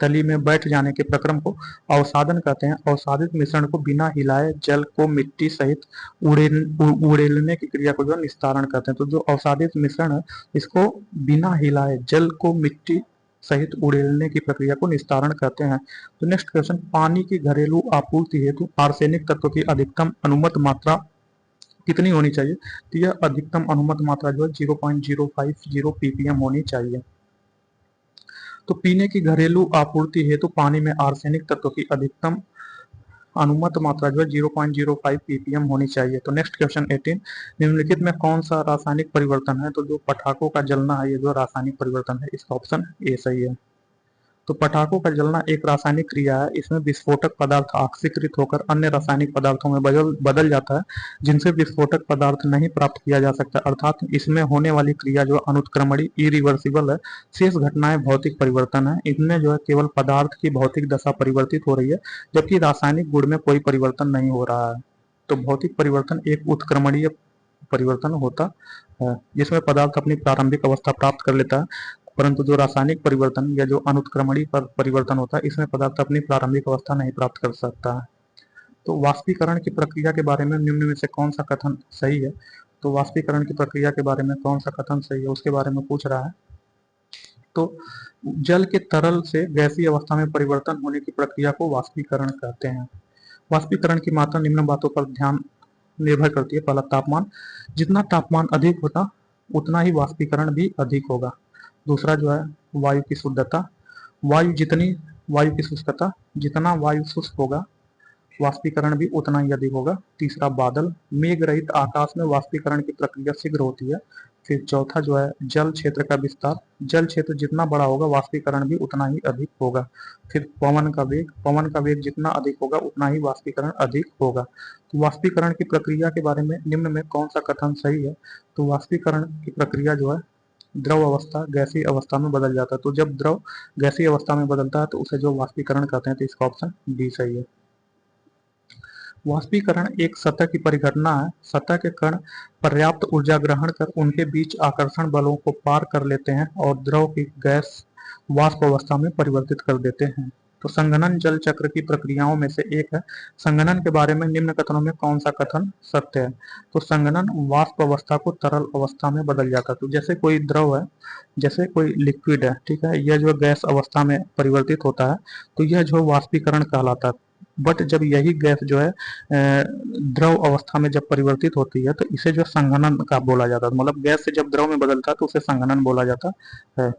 तली में बैठ जाने के प्रक्रम को अवसादन कहते हैं। अवसादित मिश्रण को बिना हिलाए जल को मिट्टी सहित उड़ेलने की क्रिया को जो निस्तारण कहते हैं। तो जो अवसादित मिश्रण है, इसको बिना हिलाए जल को मिट्टी सहित उड़ेलने की प्रक्रिया को निस्तारण कहते हैं। तो नेक्स्ट क्वेश्चन, पानी की घरेलू आपूर्ति हेतु आर्सेनिक तत्व की अधिकतम अनुमत मात्रा कितनी होनी चाहिए? तो यह अधिकतम अनुमत मात्रा जो है 0.050 ppm होनी चाहिए। तो पीने की घरेलू आपूर्ति हेतु पानी में आर्सेनिक तत्व की अधिकतम अनुमत मात्रा जो है 0.05 ppm होनी चाहिए। तो नेक्स्ट क्वेश्चन 18, निम्नलिखित में कौन सा रासायनिक परिवर्तन है? तो जो पटाखों का जलना है, ये जो रासायनिक परिवर्तन है, इसका ऑप्शन ए सही है। तो पटाखों का जलना एक रासायनिक क्रिया है। इसमें विस्फोटक पदार्थ ऑक्सीकृत होकर अन्य रासायनिक पदार्थों में बदल जाता है, जिनसे विस्फोटक पदार्थ नहीं प्राप्त किया जा सकता, अर्थात इसमें होने वाली क्रिया जो अनुत्क्रमणीय, इरिवर्सिबल है। शेष घटनाएं भौतिक परिवर्तन है। इनमें जो है केवल पदार्थ की भौतिक दशा परिवर्तित हो रही है, जबकि रासायनिक गुण में कोई परिवर्तन नहीं हो रहा है। तो भौतिक परिवर्तन एक उत्क्रमणीय परिवर्तन होता है, जिसमें पदार्थ अपनी प्रारंभिक अवस्था प्राप्त कर लेता है, परंतु जो रासायनिक परिवर्तन या जो अनुत्क्रमणीय परिवर्तन होता है, इसमें पदार्थ अपनी प्रारंभिक अवस्था नहीं प्राप्त कर सकता है। तो वाष्पीकरण की प्रक्रिया के बारे में निम्न में से कौन सा कथन सही है? तो वाष्पीकरण की प्रक्रिया के बारे में कौन सा कथन सही है, उसके बारे में पूछ रहा है। तो जल के तरल से गैसीय अवस्था में परिवर्तन होने की प्रक्रिया को वाष्पीकरण कहते हैं। वाष्पीकरण की मात्रा निम्न बातों पर ध्यान निर्भर करती है। पहला, तापमान, जितना तापमान अधिक होता उतना ही वाष्पीकरण भी अधिक होगा। दूसरा जो है वायु की शुद्धता, वायु की शुष्कता, जितना वायु शुष्क होगा वाष्पीकरण भी उतना ही अधिक होगा। तीसरा, बादल, मेघ रहित आकाश में वाष्पीकरण की प्रक्रिया शीघ्र होती है। फिर चौथा जो है जल क्षेत्र का विस्तार, जल क्षेत्र जितना बड़ा होगा वाष्पीकरण भी उतना ही अधिक होगा। फिर पवन का वेग जितना अधिक होगा उतना ही वाष्पीकरण अधिक होगा। तो वाष्पीकरण की प्रक्रिया के बारे में निम्न में कौन सा कथन सही है? तो वाष्पीकरण की प्रक्रिया जो है द्रव अवस्था गैसीय अवस्था में बदल जाता है। तो जब द्रव गैसीय अवस्था में बदलता है तो उसे जो वाष्पीकरण कहते हैं, तो इसका ऑप्शन डी सही है। वाष्पीकरण एक सतह की परिघटना है। सतह के कण पर्याप्त ऊर्जा ग्रहण कर उनके बीच आकर्षण बलों को पार कर लेते हैं और द्रव की गैस वाष्प अवस्था में परिवर्तित कर देते हैं। तो संघनन जल चक्र की प्रक्रियाओं में से एक है। संघनन के बारे में निम्न कथनों में कौन सा कथन सत्य है? तो संघनन वाष्प अवस्था को तरल अवस्था में बदल जाता है। तो जैसे कोई द्रव है, जैसे कोई लिक्विड है, ठीक है, यह जो गैस अवस्था में परिवर्तित होता है तो यह जो वाष्पीकरण कहलाता है। बट जब यही गैस जो है द्रव अवस्था में जब परिवर्तित होती है तो इसे जो संघनन का बोला जाता है, मतलब गैस से जब द्रव में बदलता है तो उसे संघनन बोला जाता है।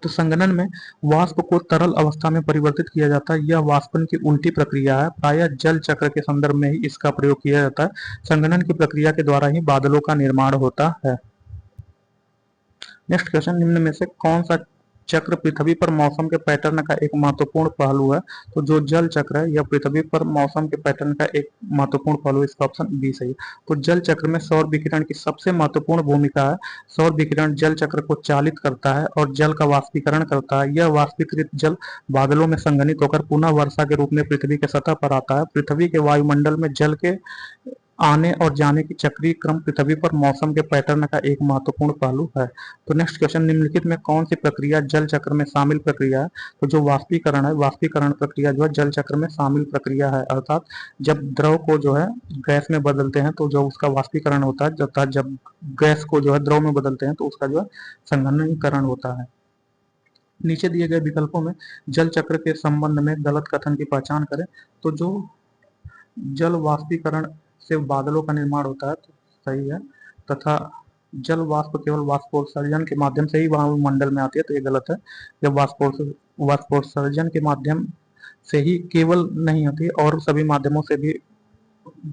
तो संघनन में वाष्प को तरल अवस्था में परिवर्तित किया जाता है। यह वाष्पन की उल्टी प्रक्रिया है। प्रायः जल चक्र के संदर्भ में ही इसका प्रयोग किया जाता है। संघनन की प्रक्रिया के द्वारा ही बादलों का निर्माण होता है। नेक्स्ट क्वेश्चन, निम्न में से कौन सा चक्र पृथ्वी पर मौसम के पैटर्न का एक महत्वपूर्ण पहलू है? तो जो जल चक्र है यह पृथ्वी पर मौसम के पैटर्न का एक महत्वपूर्ण पहलू है। इसका ऑप्शन बी सही है। तो जल चक्र में सौर विकिरण की सबसे महत्वपूर्ण भूमिका है। सौर विकिरण जल चक्र को चालित करता है और जल का वाष्पीकरण करता है। यह वाष्पीकृत जल बादलों में संघनित होकर पुनः वर्षा के रूप में पृथ्वी के सतह पर आता है। पृथ्वी के वायुमंडल में जल के आने और जाने की चक्रीय क्रम पृथ्वी पर मौसम के पैटर्न का एक महत्वपूर्ण पहलू है। तो नेक्स्ट क्वेश्चन, निम्नलिखित में कौन सी प्रक्रिया जल चक्र में शामिल प्रक्रिया है? तो जो वाष्पीकरण है, वाष्पीकरण प्रक्रिया जो है जल चक्र में शामिल प्रक्रिया है। अर्थात जब द्रव को जो है गैस में बदलते हैं तो जो उसका वाष्पीकरण होता है, अर्थात जब गैस को जो है द्रव में बदलते हैं तो उसका जो है संघननीकरण होता है। नीचे दिए गए विकल्पों में जल चक्र के संबंध में गलत कथन की पहचान करें। तो जो जल वाष्पीकरण से बादलों का निर्माण होता है तो सही है, तथा जल वाष्प केवल वाष्पोत्सर्जन के माध्यम से ही वायुमंडल में आती है तो ये गलत है। जब वाष्पोत्सर्जन के माध्यम से ही केवल नहीं होती है और सभी माध्यमों से भी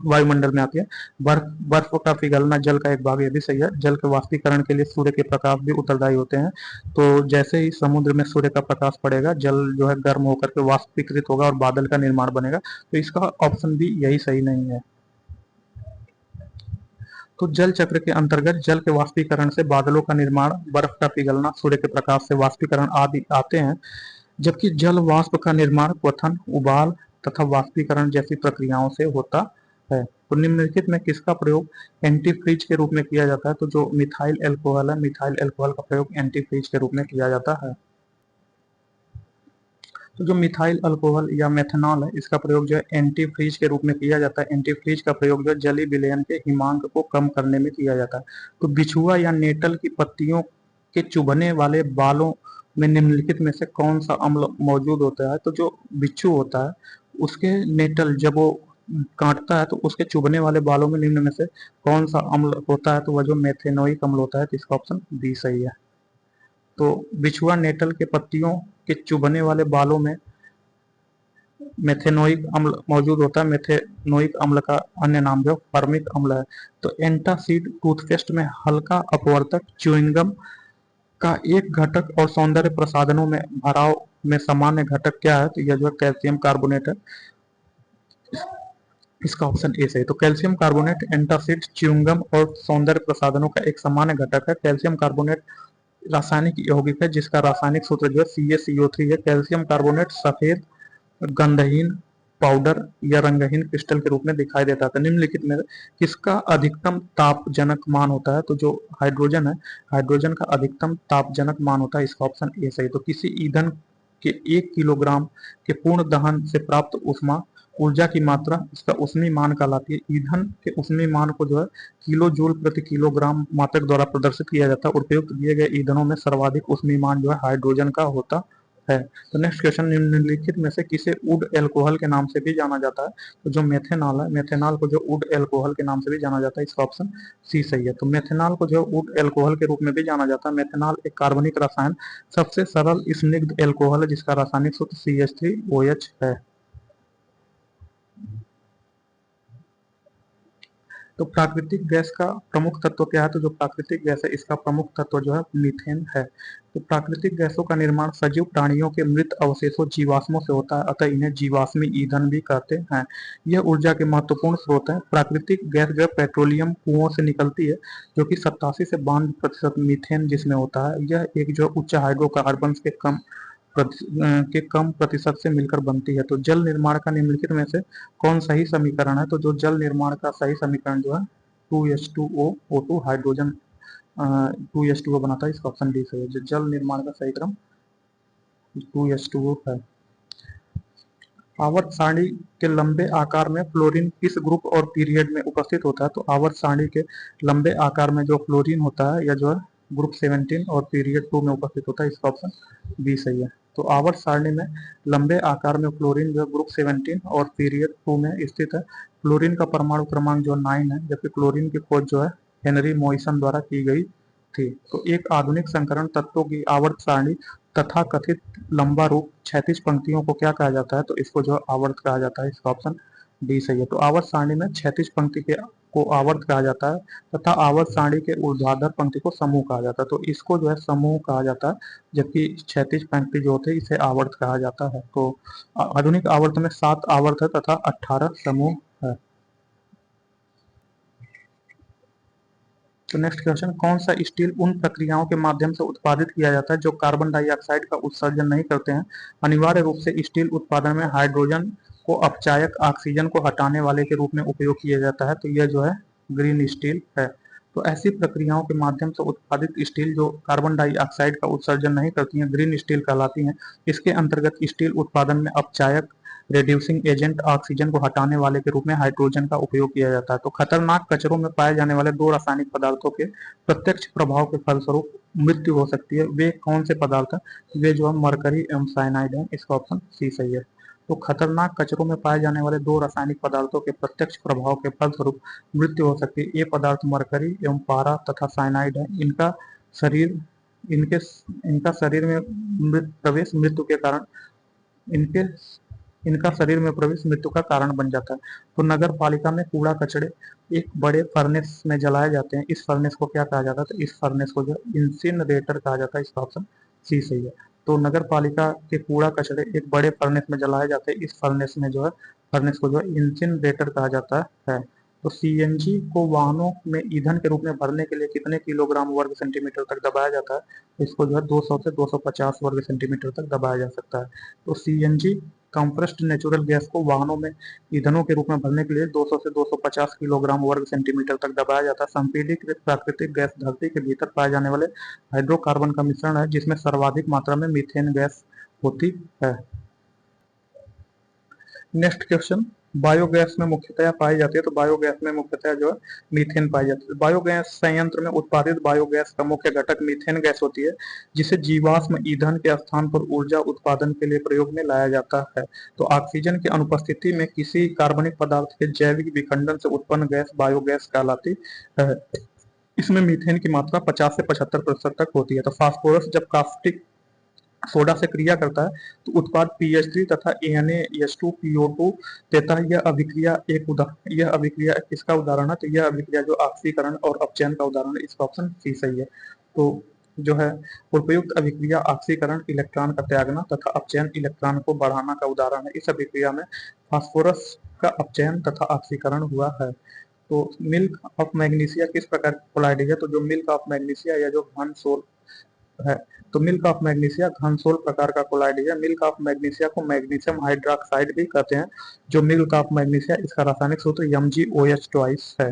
वायुमंडल में आती है। बर्फ का पिघलना जल का एक भाग, ये भी सही है। जल के वाष्पीकरण के लिए सूर्य के प्रकाश भी उत्तरदायी होते हैं। तो जैसे ही समुद्र में सूर्य का प्रकाश पड़ेगा जल जो है गर्म होकर के वाष्पीकृत होगा और बादल का निर्माण बनेगा। तो इसका ऑप्शन भी यही सही नहीं है। तो जल चक्र के अंतर्गत जल के वाष्पीकरण से बादलों का निर्माण, बर्फ का पिघलना, सूर्य के प्रकाश से वाष्पीकरण आदि आते हैं। जबकि जल वाष्प का निर्माण क्वथन, उबाल तथा वाष्पीकरण जैसी प्रक्रियाओं से होता है। तो निम्नलिखित में किसका प्रयोग एंटीफ्रीज के रूप में किया जाता है? तो जो मिथाइल एल्कोहल है, मिथाइल एल्कोहल का प्रयोग एंटीफ्रीज के रूप में किया जाता है। तो जो मिथाइल अल्कोहल या मेथनॉल है इसका प्रयोग जो है एंटीफ्रीज के रूप में किया जाता है। एंटीफ्रीज का प्रयोग जो है जलीय विलयन के हिमांक को कम करने में किया जाता है। तो बिछुआ या नेटल की पत्तियों के चुभने वाले बालों में निम्नलिखित में से कौन सा अम्ल मौजूद होता है? तो जो बिच्छू होता है उसके नेटल जब वो काटता है तो उसके चुभने वाले बालों में निम्न में से कौन सा अम्ल होता है? तो वह जो मेथेनोइक अम्ल होता है। तो इसका ऑप्शन बी सही है। तो बिछुआ नेटल के पत्तियों के चुभने वाले बालों में मेथेनोइक अम्ल मौजूद होता है। मेथेनोइक अम्ल का अन्य नाम जो फर्मिक अम्ल है। तो एंटासिड टूथपेस्ट में हल्का अपवर्तक च्युइंगम का एक घटक और सौंदर्य प्रसाधनों में भराव में सामान्य घटक क्या है? तो यह जो है कैल्शियम कार्बोनेट है। इसका ऑप्शन ए सही। तो कैल्शियम कार्बोनेट एंटासिड, च्युइंगम और सौंदर्य प्रसाधनों का एक सामान्य घटक है। कैल्शियम कार्बोनेट रासायनिक यौगिक है जिसका रासायनिक सूत्र जो है CaCO3 है। कैल्शियम कार्बोनेट सफेद गंधहीन पाउडर या रंगहीन क्रिस्टल के रूप में दिखाई देता है। निम्नलिखित में किसका अधिकतम तापजनक मान होता है? तो जो हाइड्रोजन है, हाइड्रोजन का अधिकतम तापजनक मान होता है। इसका ऑप्शन ए सही। तो किसी ईंधन के 1 किलोग्राम के पूर्ण दहन से प्राप्त ऊष्मा ऊर्जा की मात्रा इसका उष्मीय मान कहलाती है। ईंधन के उष्मीय मान को जो है किलो जूल प्रति किलोग्राम मात्रक द्वारा प्रदर्शित किया जाता है। उपयुक्त दिए गए ईंधनों में सर्वाधिक उष्मीय मान जो है हाइड्रोजन का होता है। तो नेक्स्ट क्वेश्चन, निम्नलिखित में से किसे वुड एल्कोहल के नाम से भी जाना जाता है? तो जो मेथेनॉल है, मेथेनॉल को जो वुड एल्कोहल के नाम से भी जाना जाता है। इसका ऑप्शन सी सही है। तो मेथेनॉल को जो वुड एल्कोहल के रूप में भी जाना जाता है। मेथेनॉल एक कार्बनिक रसायन सबसे सरल स्निग्ध एल्कोहल है जिसका रासायनिक सूत्र CH3OH है। तो प्राकृतिक गैस का प्रमुख तत्व क्या है? तो जो प्राकृतिक गैस है इसका प्रमुख तत्व जो है मीथेन है। तो प्राकृतिक गैसों का निर्माण सजीव प्राणियों के मृत अवशेषों जीवाश्मों से होता है, अतः इन्हें जीवाश्मी ईंधन भी कहते हैं। यह ऊर्जा के महत्वपूर्ण स्रोत है। प्राकृतिक गैस जो पेट्रोलियम कुओं से निकलती है जो कि 87 से 92% मीथेन जिसमें होता है। यह एक जो उच्च हाइड्रोकार्बन के कम के कम प्रतिशत से मिलकर बनती है। तो जल निर्माण का निम्नलिखित में से कौन सही समीकरण है? तो जो जल निर्माण का सही समीकरण जो है 2H2O O2 हाइड्रोजन 2H2O बनाता है, इसका ऑप्शन डी सही है। जो जल निर्माण का सही क्रम 2H2O है। आवर्त सारणी के लंबे आकार में फ्लोरीन किस ग्रुप और पीरियड में उपस्थित होता है? तो आवर्त सारणी के लंबे आकार में जो फ्लोरीन होता है या जो है ग्रुप 17 और पीरियड 2 में उपस्थित होता है, इसका ऑप्शन बी सही है। तो आवर्त सारणी में लंबे आकार में फ्लोरीन जो ग्रुप 17 और पीरियड 2 में स्थित है। फ्लोरीन का परमाणु क्रमांक जो 9 है, जबकि क्लोरीन की खोज जो है हेनरी मॉरिसन द्वारा की गई थी। तो एक आधुनिक संकरण तत्वों की आवर्त सारणी तथा कथित लंबा रूप क्षैतिज पंक्तियों को क्या कहा जाता है? तो इसको जो आवर्त कहा जाता है, इसका ऑप्शन डी सही है। तो आवर्त सारणी में क्षैतिज पंक्ति के को आवर्त कहा जाता है तथा आवर्त सारणी के ऊर्ध्वाधर पंक्ति को समूह कहा जाता है। तो इसको जो है समूह कहा जाता है, जबकि क्षैतिज पंक्ति जो होते हैं इसे आवर्त कहा जाता है। तो आधुनिक आवर्त में 7 आवर्त है तथा 18 समूह है। तो नेक्स्ट क्वेश्चन, कौन सा स्टील उन प्रक्रियाओं के माध्यम से उत्पादित किया जाता है जो कार्बन डाइऑक्साइड का उत्सर्जन नहीं करते हैं? अनिवार्य रूप से स्टील उत्पादन में हाइड्रोजन को अपचायक ऑक्सीजन को हटाने वाले के रूप में उपयोग किया जाता है। तो यह जो है ग्रीन स्टील है। तो ऐसी प्रक्रियाओं के माध्यम से उत्पादित स्टील जो कार्बन डाइऑक्साइड का उत्सर्जन नहीं करती हैं, ग्रीन स्टील कहलाती हैं। इसके अंतर्गत स्टील उत्पादन में अपचायक रिड्यूसिंग एजेंट ऑक्सीजन को हटाने वाले के रूप में हाइड्रोजन का उपयोग किया जाता है। तो खतरनाक कचरों में पाए जाने वाले 2 रासायनिक पदार्थों के प्रत्यक्ष प्रभाव के फलस्वरूप मृत्यु हो सकती है। वे कौन से पदार्थ हैं? वे जो है मरकरी एवं साइनाइड है, इसका ऑप्शन सी सही है। तो खतरनाक कचरों में पाए जाने वाले 2 रासायनिक पदार्थों के प्रत्यक्ष प्रभाव के फलस्वरूप मृत्यु हो सकती है। ये पदार्थ मरकरी एवं पारा तथा साइनाइड है। शरीर इनके इनका शरीर में प्रवेश मृत्यु के कारण इनके इनका शरीर में प्रवेश मृत्यु का कारण बन जाता है। तो नगर पालिका में कूड़ा कचड़े एक बड़े फर्नेस में जलाए जाते हैं। इस फर्नेस को क्या कहा जाता है? तो इस फर्नेस को जो इंसिनरेटर कहा जाता है, इसका ऑप्शन सी सही है। तो नगर पालिका के कूड़ा कचड़े एक बड़े फर्नेस में जलाए जाते हैं। इस फर्नेस में जो है फर्नेस को जो है इंसिनरेटर कहा जाता है। तो सीएनजी को वाहनों में ईंधन के रूप में भरने के लिए कितने किलोग्राम वर्ग सेंटीमीटर तक दबाया जाता है? तो इसको जो है 200 से 250 वर्ग सेंटीमीटर तक दबाया जा सकता है। तो सीएनजी कंप्रेस्ड नेचुरल गैस को वाहनों में ईंधनों के रूप में भरने के लिए 200 से 250 किलोग्राम वर्ग सेंटीमीटर तक दबाया जाता है। संपीड़ित प्राकृतिक गैस धरती के भीतर पाए जाने वाले हाइड्रोकार्बन का मिश्रण है, जिसमें सर्वाधिक मात्रा में मीथेन गैस होती है। नेक्स्ट क्वेश्चन, बायोगैस में मुख्यतः पाई जाती है। तो बायोगैस में मुख्यतः जो है मीथेन पाई जाती है। बायोगैस संयंत्र में उत्पादित बायोगैस का मुख्य घटक मीथेन गैस होती है, जिसे जीवाश्म ईंधन के स्थान पर ऊर्जा उत्पादन के लिए प्रयोग में लाया जाता है। तो ऑक्सीजन की अनुपस्थिति में किसी कार्बनिक पदार्थ के जैविक विखंडन से उत्पन्न गैस बायोगैस कहलाती है। इसमें मीथेन की मात्रा 50 से 75% तक होती है। तो फास्फोरस जब कास्टिक सोडा से क्रिया करता है तो उत्पाद PH3 तथा NaH2PO2 देता है। यह अभिक्रिया किसका उदाहरण है? तो यह अभिक्रिया जो ऑक्सीकरण और अपचयन का उदाहरण है, इसका ऑप्शन सी सही है। तो जो है उपयुक्त अभिक्रिया ऑक्सीकरण इलेक्ट्रॉन का त्यागना तथा अपचयन इलेक्ट्रॉन को बढ़ाना का उदाहरण है। इस अभिक्रिया में फास्फोरस का अपचयन तथा ऑक्सीकरण हुआ है। तो मिल्क ऑफ मैग्नीशिया किस प्रकार कोलाइड है? तो जो मिल्क ऑफ मैग्नीशिया या जो घन सोल है, तो मिल्क ऑफ मैग्नीशिया घनसोल प्रकार का कोलाइड है। मिल्क ऑफ मैग्नीशिया को मैग्नीशियम हाइड्रोक्साइड भी कहते हैं। जो मिल्क ऑफ मैग्नीशिया, इसका रासायनिक सूत्र MgOH है।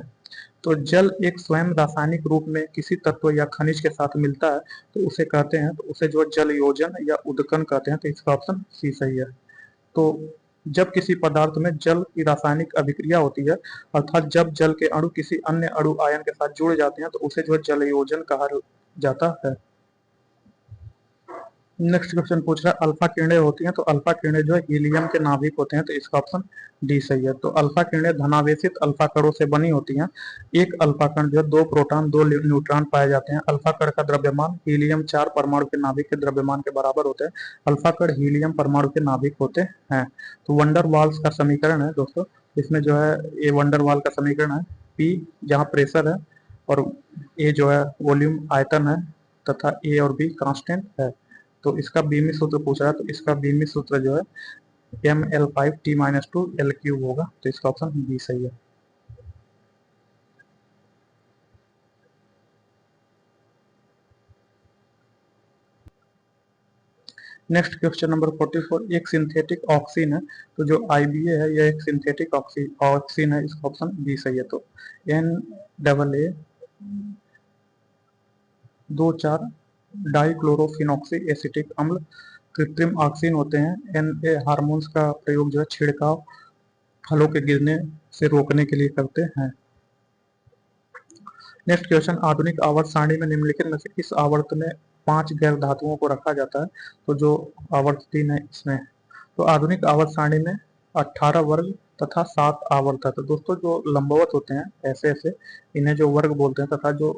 तो जल एक स्वयं रासायनिक रूप में किसी तत्व या खनिज के साथ मिलता है तो उसे कहते हैं, तो उसे जो जल योजन या उदकन कहते हैं। तो इसका ऑप्शन सी सही है। तो जब किसी पदार्थ में जल की रासायनिक अभिक्रिया होती है, अर्थात जब जल के अणु किसी अन्य अणु आयन के साथ जुड़ जाते हैं, तो उसे जो है जल योजन कहा जाता है। नेक्स्ट क्वेश्चन पूछ रहा है अल्फा किरणें होती हैं। तो अल्फा किरणें जो है हीलियम के नाभिक होते हैं। तो इसका ऑप्शन डी सही है। तो अल्फा किरणें धनावेशित अल्फा कणों से बनी होती हैं। एक अल्फा कण जो है 2 प्रोटॉन 2 न्यूट्रॉन पाए जाते हैं। अल्फा कण का द्रव्यमान हीलियम 4 परमाणु के नाभिक के द्रव्यमान के बराबर होते हैं। अल्फा कण हीलियम परमाणु के नाभिक होते हैं। तो वंडर वाल्स का समीकरण है दोस्तों, इसमें जो है ये वंडर वाल का समीकरण है, पी जहाँ प्रेशर है और ए जो है वॉल्यूम आयतन है तथा ए और बी कांस्टेंट है। तो इसका बीमी सूत्र पूछा है, तो इसका बीमी सूत्र जो है ML5T-2 होगा। तो इसका ऑप्शन बी सही है। नेक्स्ट क्वेश्चन नंबर 44, एक सिंथेटिक ऑक्सीन है, तो जो IBA है यह एक सिंथेटिक ऑक्सीन है, इसका ऑप्शन बी सही है। तो NAA 2,4 डाइक्लोरोफिनॉक्सी एसिटिक अम्ल कृत्रिम ऑक्सीन होते हैं। NA हार्मोन्स का प्रयोग जो है छिड़काव फलों के गिरने से रोकने के लिए करते हैं। नेक्स्ट क्वेश्चन, आधुनिक आवर्त सारणी में निम्नलिखित में से किस आवर्त में 5 गैर धातुओं को रखा जाता है? तो जो आवर्त 3 है इसमें, तो आधुनिक आवर्त सारणी में 18 वर्ग तथा 7 आवर्त है। तो दोस्तों जो लंबवत होते हैं ऐसे ऐसे, इन्हें जो वर्ग बोलते हैं, तथा जो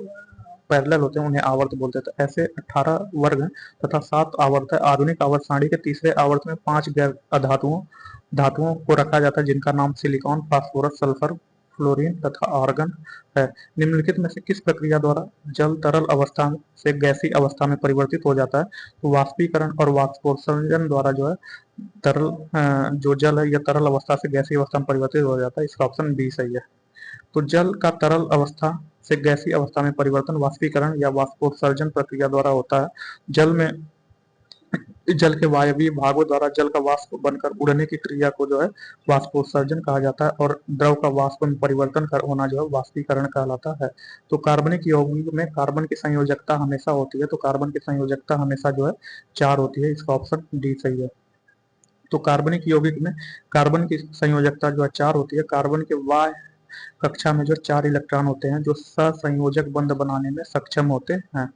पैरेलल होते हैं उन्हें आवर्त बोलते हैं। तो ऐसे 18 वर्ग हैं तथा 7 आवर्त है। आधुनिक आवर्त सारणी के तीसरे आवर्त में 5 गैर धातुओं को रखा जाता है, जिनका नाम सिलिकॉन, फास्फोरस, सल्फर, फ्लोरीन तथा आर्गन है। निम्नलिखित में से किस प्रक्रिया द्वारा जल तरल अवस्था से गैसीय अवस्था में परिवर्तित हो जाता है? तो वाष्पीकरण और वाष्पोत्सर्जन द्वारा जो है तरल जो जल है यह तरल अवस्था से गैसीय अवस्था में परिवर्तित हो जाता है। इसका ऑप्शन बी सही है। तो जल का तरल अवस्था से गैसीय अवस्था में परिवर्तन वाष्पीकरण या वाष्पोत्सर्जन प्रक्रिया द्वारा होता है। जल के वायवीय भागों द्वारा जल का वाष्प बनकर उड़ने की क्रिया को जो है वाष्पोत्सर्जन कहा जाता है, और द्रव का वाष्प में परिवर्तन कर होना जो है वाष्पीकरण कहलाता है। तो कार्बनिक यौगिक में कार्बन की संयोजकता हमेशा होती है, तो कार्बन की संयोजकता हमेशा जो है 4 होती है। इसका ऑप्शन डी सही है। तो कार्बनिक यौगिक में कार्बन की संयोजकता जो है 4 होती है। कार्बन के वाय कक्षा में जो 4 इलेक्ट्रॉन होते हैं जो सहसंयोजक बंध बनाने में सक्षम होते हैं।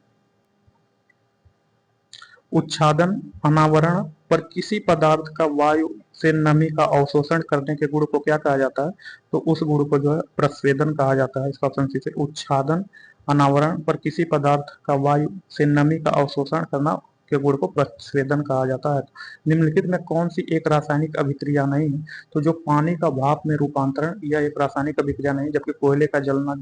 उच्छादन अनावरण पर किसी पदार्थ का वायु से नमी का अवशोषण करने के गुण को क्या कहा जाता है? तो उस गुण को जो है प्रस्वेदन कहा जाता है। इसका ऑप्शन सी से उच्छादन अनावरण पर किसी पदार्थ का वायु से नमी का अवशोषण करना के गुण को प्रस्वेदन कहा जाता है। निम्नलिखित में कौन सी एक रासायनिक अभिक्रिया नहीं है? तो जो पानी का भाप में रूपांतरण यह एक रासायनिक अभिक्रिया नहीं, जबकि कोयले का जलना,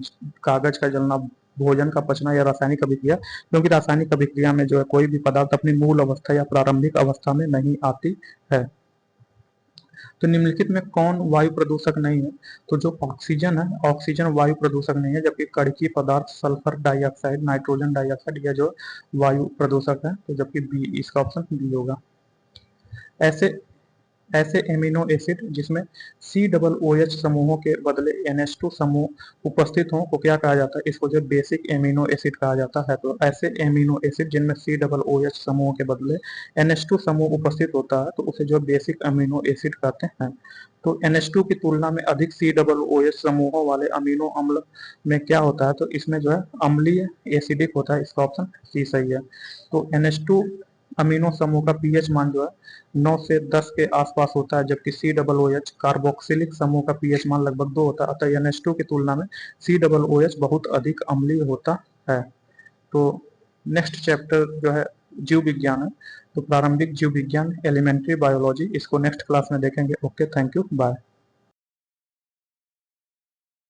कागज का जलना, भोजन का पचना या रासायनिक अभिक्रिया, क्योंकि रासायनिक अभिक्रिया में जो है कोई भी पदार्थ अपनी मूल अवस्था या प्रारंभिक अवस्था में नहीं आती है। तो निम्नलिखित में कौन वायु प्रदूषक नहीं है? तो जो ऑक्सीजन है, ऑक्सीजन वायु प्रदूषक नहीं है, जबकि कड़की पदार्थ सल्फर डाइऑक्साइड, नाइट्रोजन डाइऑक्साइड यह जो वायु प्रदूषक है। तो जबकि बी, इसका ऑप्शन बी होगा। ऐसे ऐसे एमिनो एसिड जिसमें COOH समूहों के बदले NH2 समूह उपस्थित हों को क्या कहा जाता है? इसको जो बेसिक एमिनो एसिड कहा जाता है। तो ऐसे एमिनो एसिड जिनमें COOH समूहों के बदले NH2 समूह उपस्थित होता है तो उसे जो बेसिक अमीनो एसिड कहते हैं। तो NH2 की तुलना में अधिक COOH समूहों वाले अमीनो अम्ल में क्या होता है? तो इसमें जो है अम्लीय एसिडिक होता है। इसका ऑप्शन सी सही है। तो NH2 अमीनो समूह का pH मान जो है 9 से 10 के आसपास होता है, जबकि COOH कार्बोक्सिलिक समूह का pH मान लगभग 2 होता है। अतः NH2 की तुलना में COOH बहुत अधिक अम्लीय होता है। तो नेक्स्ट चैप्टर जो है जीव विज्ञान है, तो प्रारंभिक जीव विज्ञान, एलिमेंट्री बायोलॉजी, इसको नेक्स्ट क्लास में देखेंगे। Okay, thank you, bye.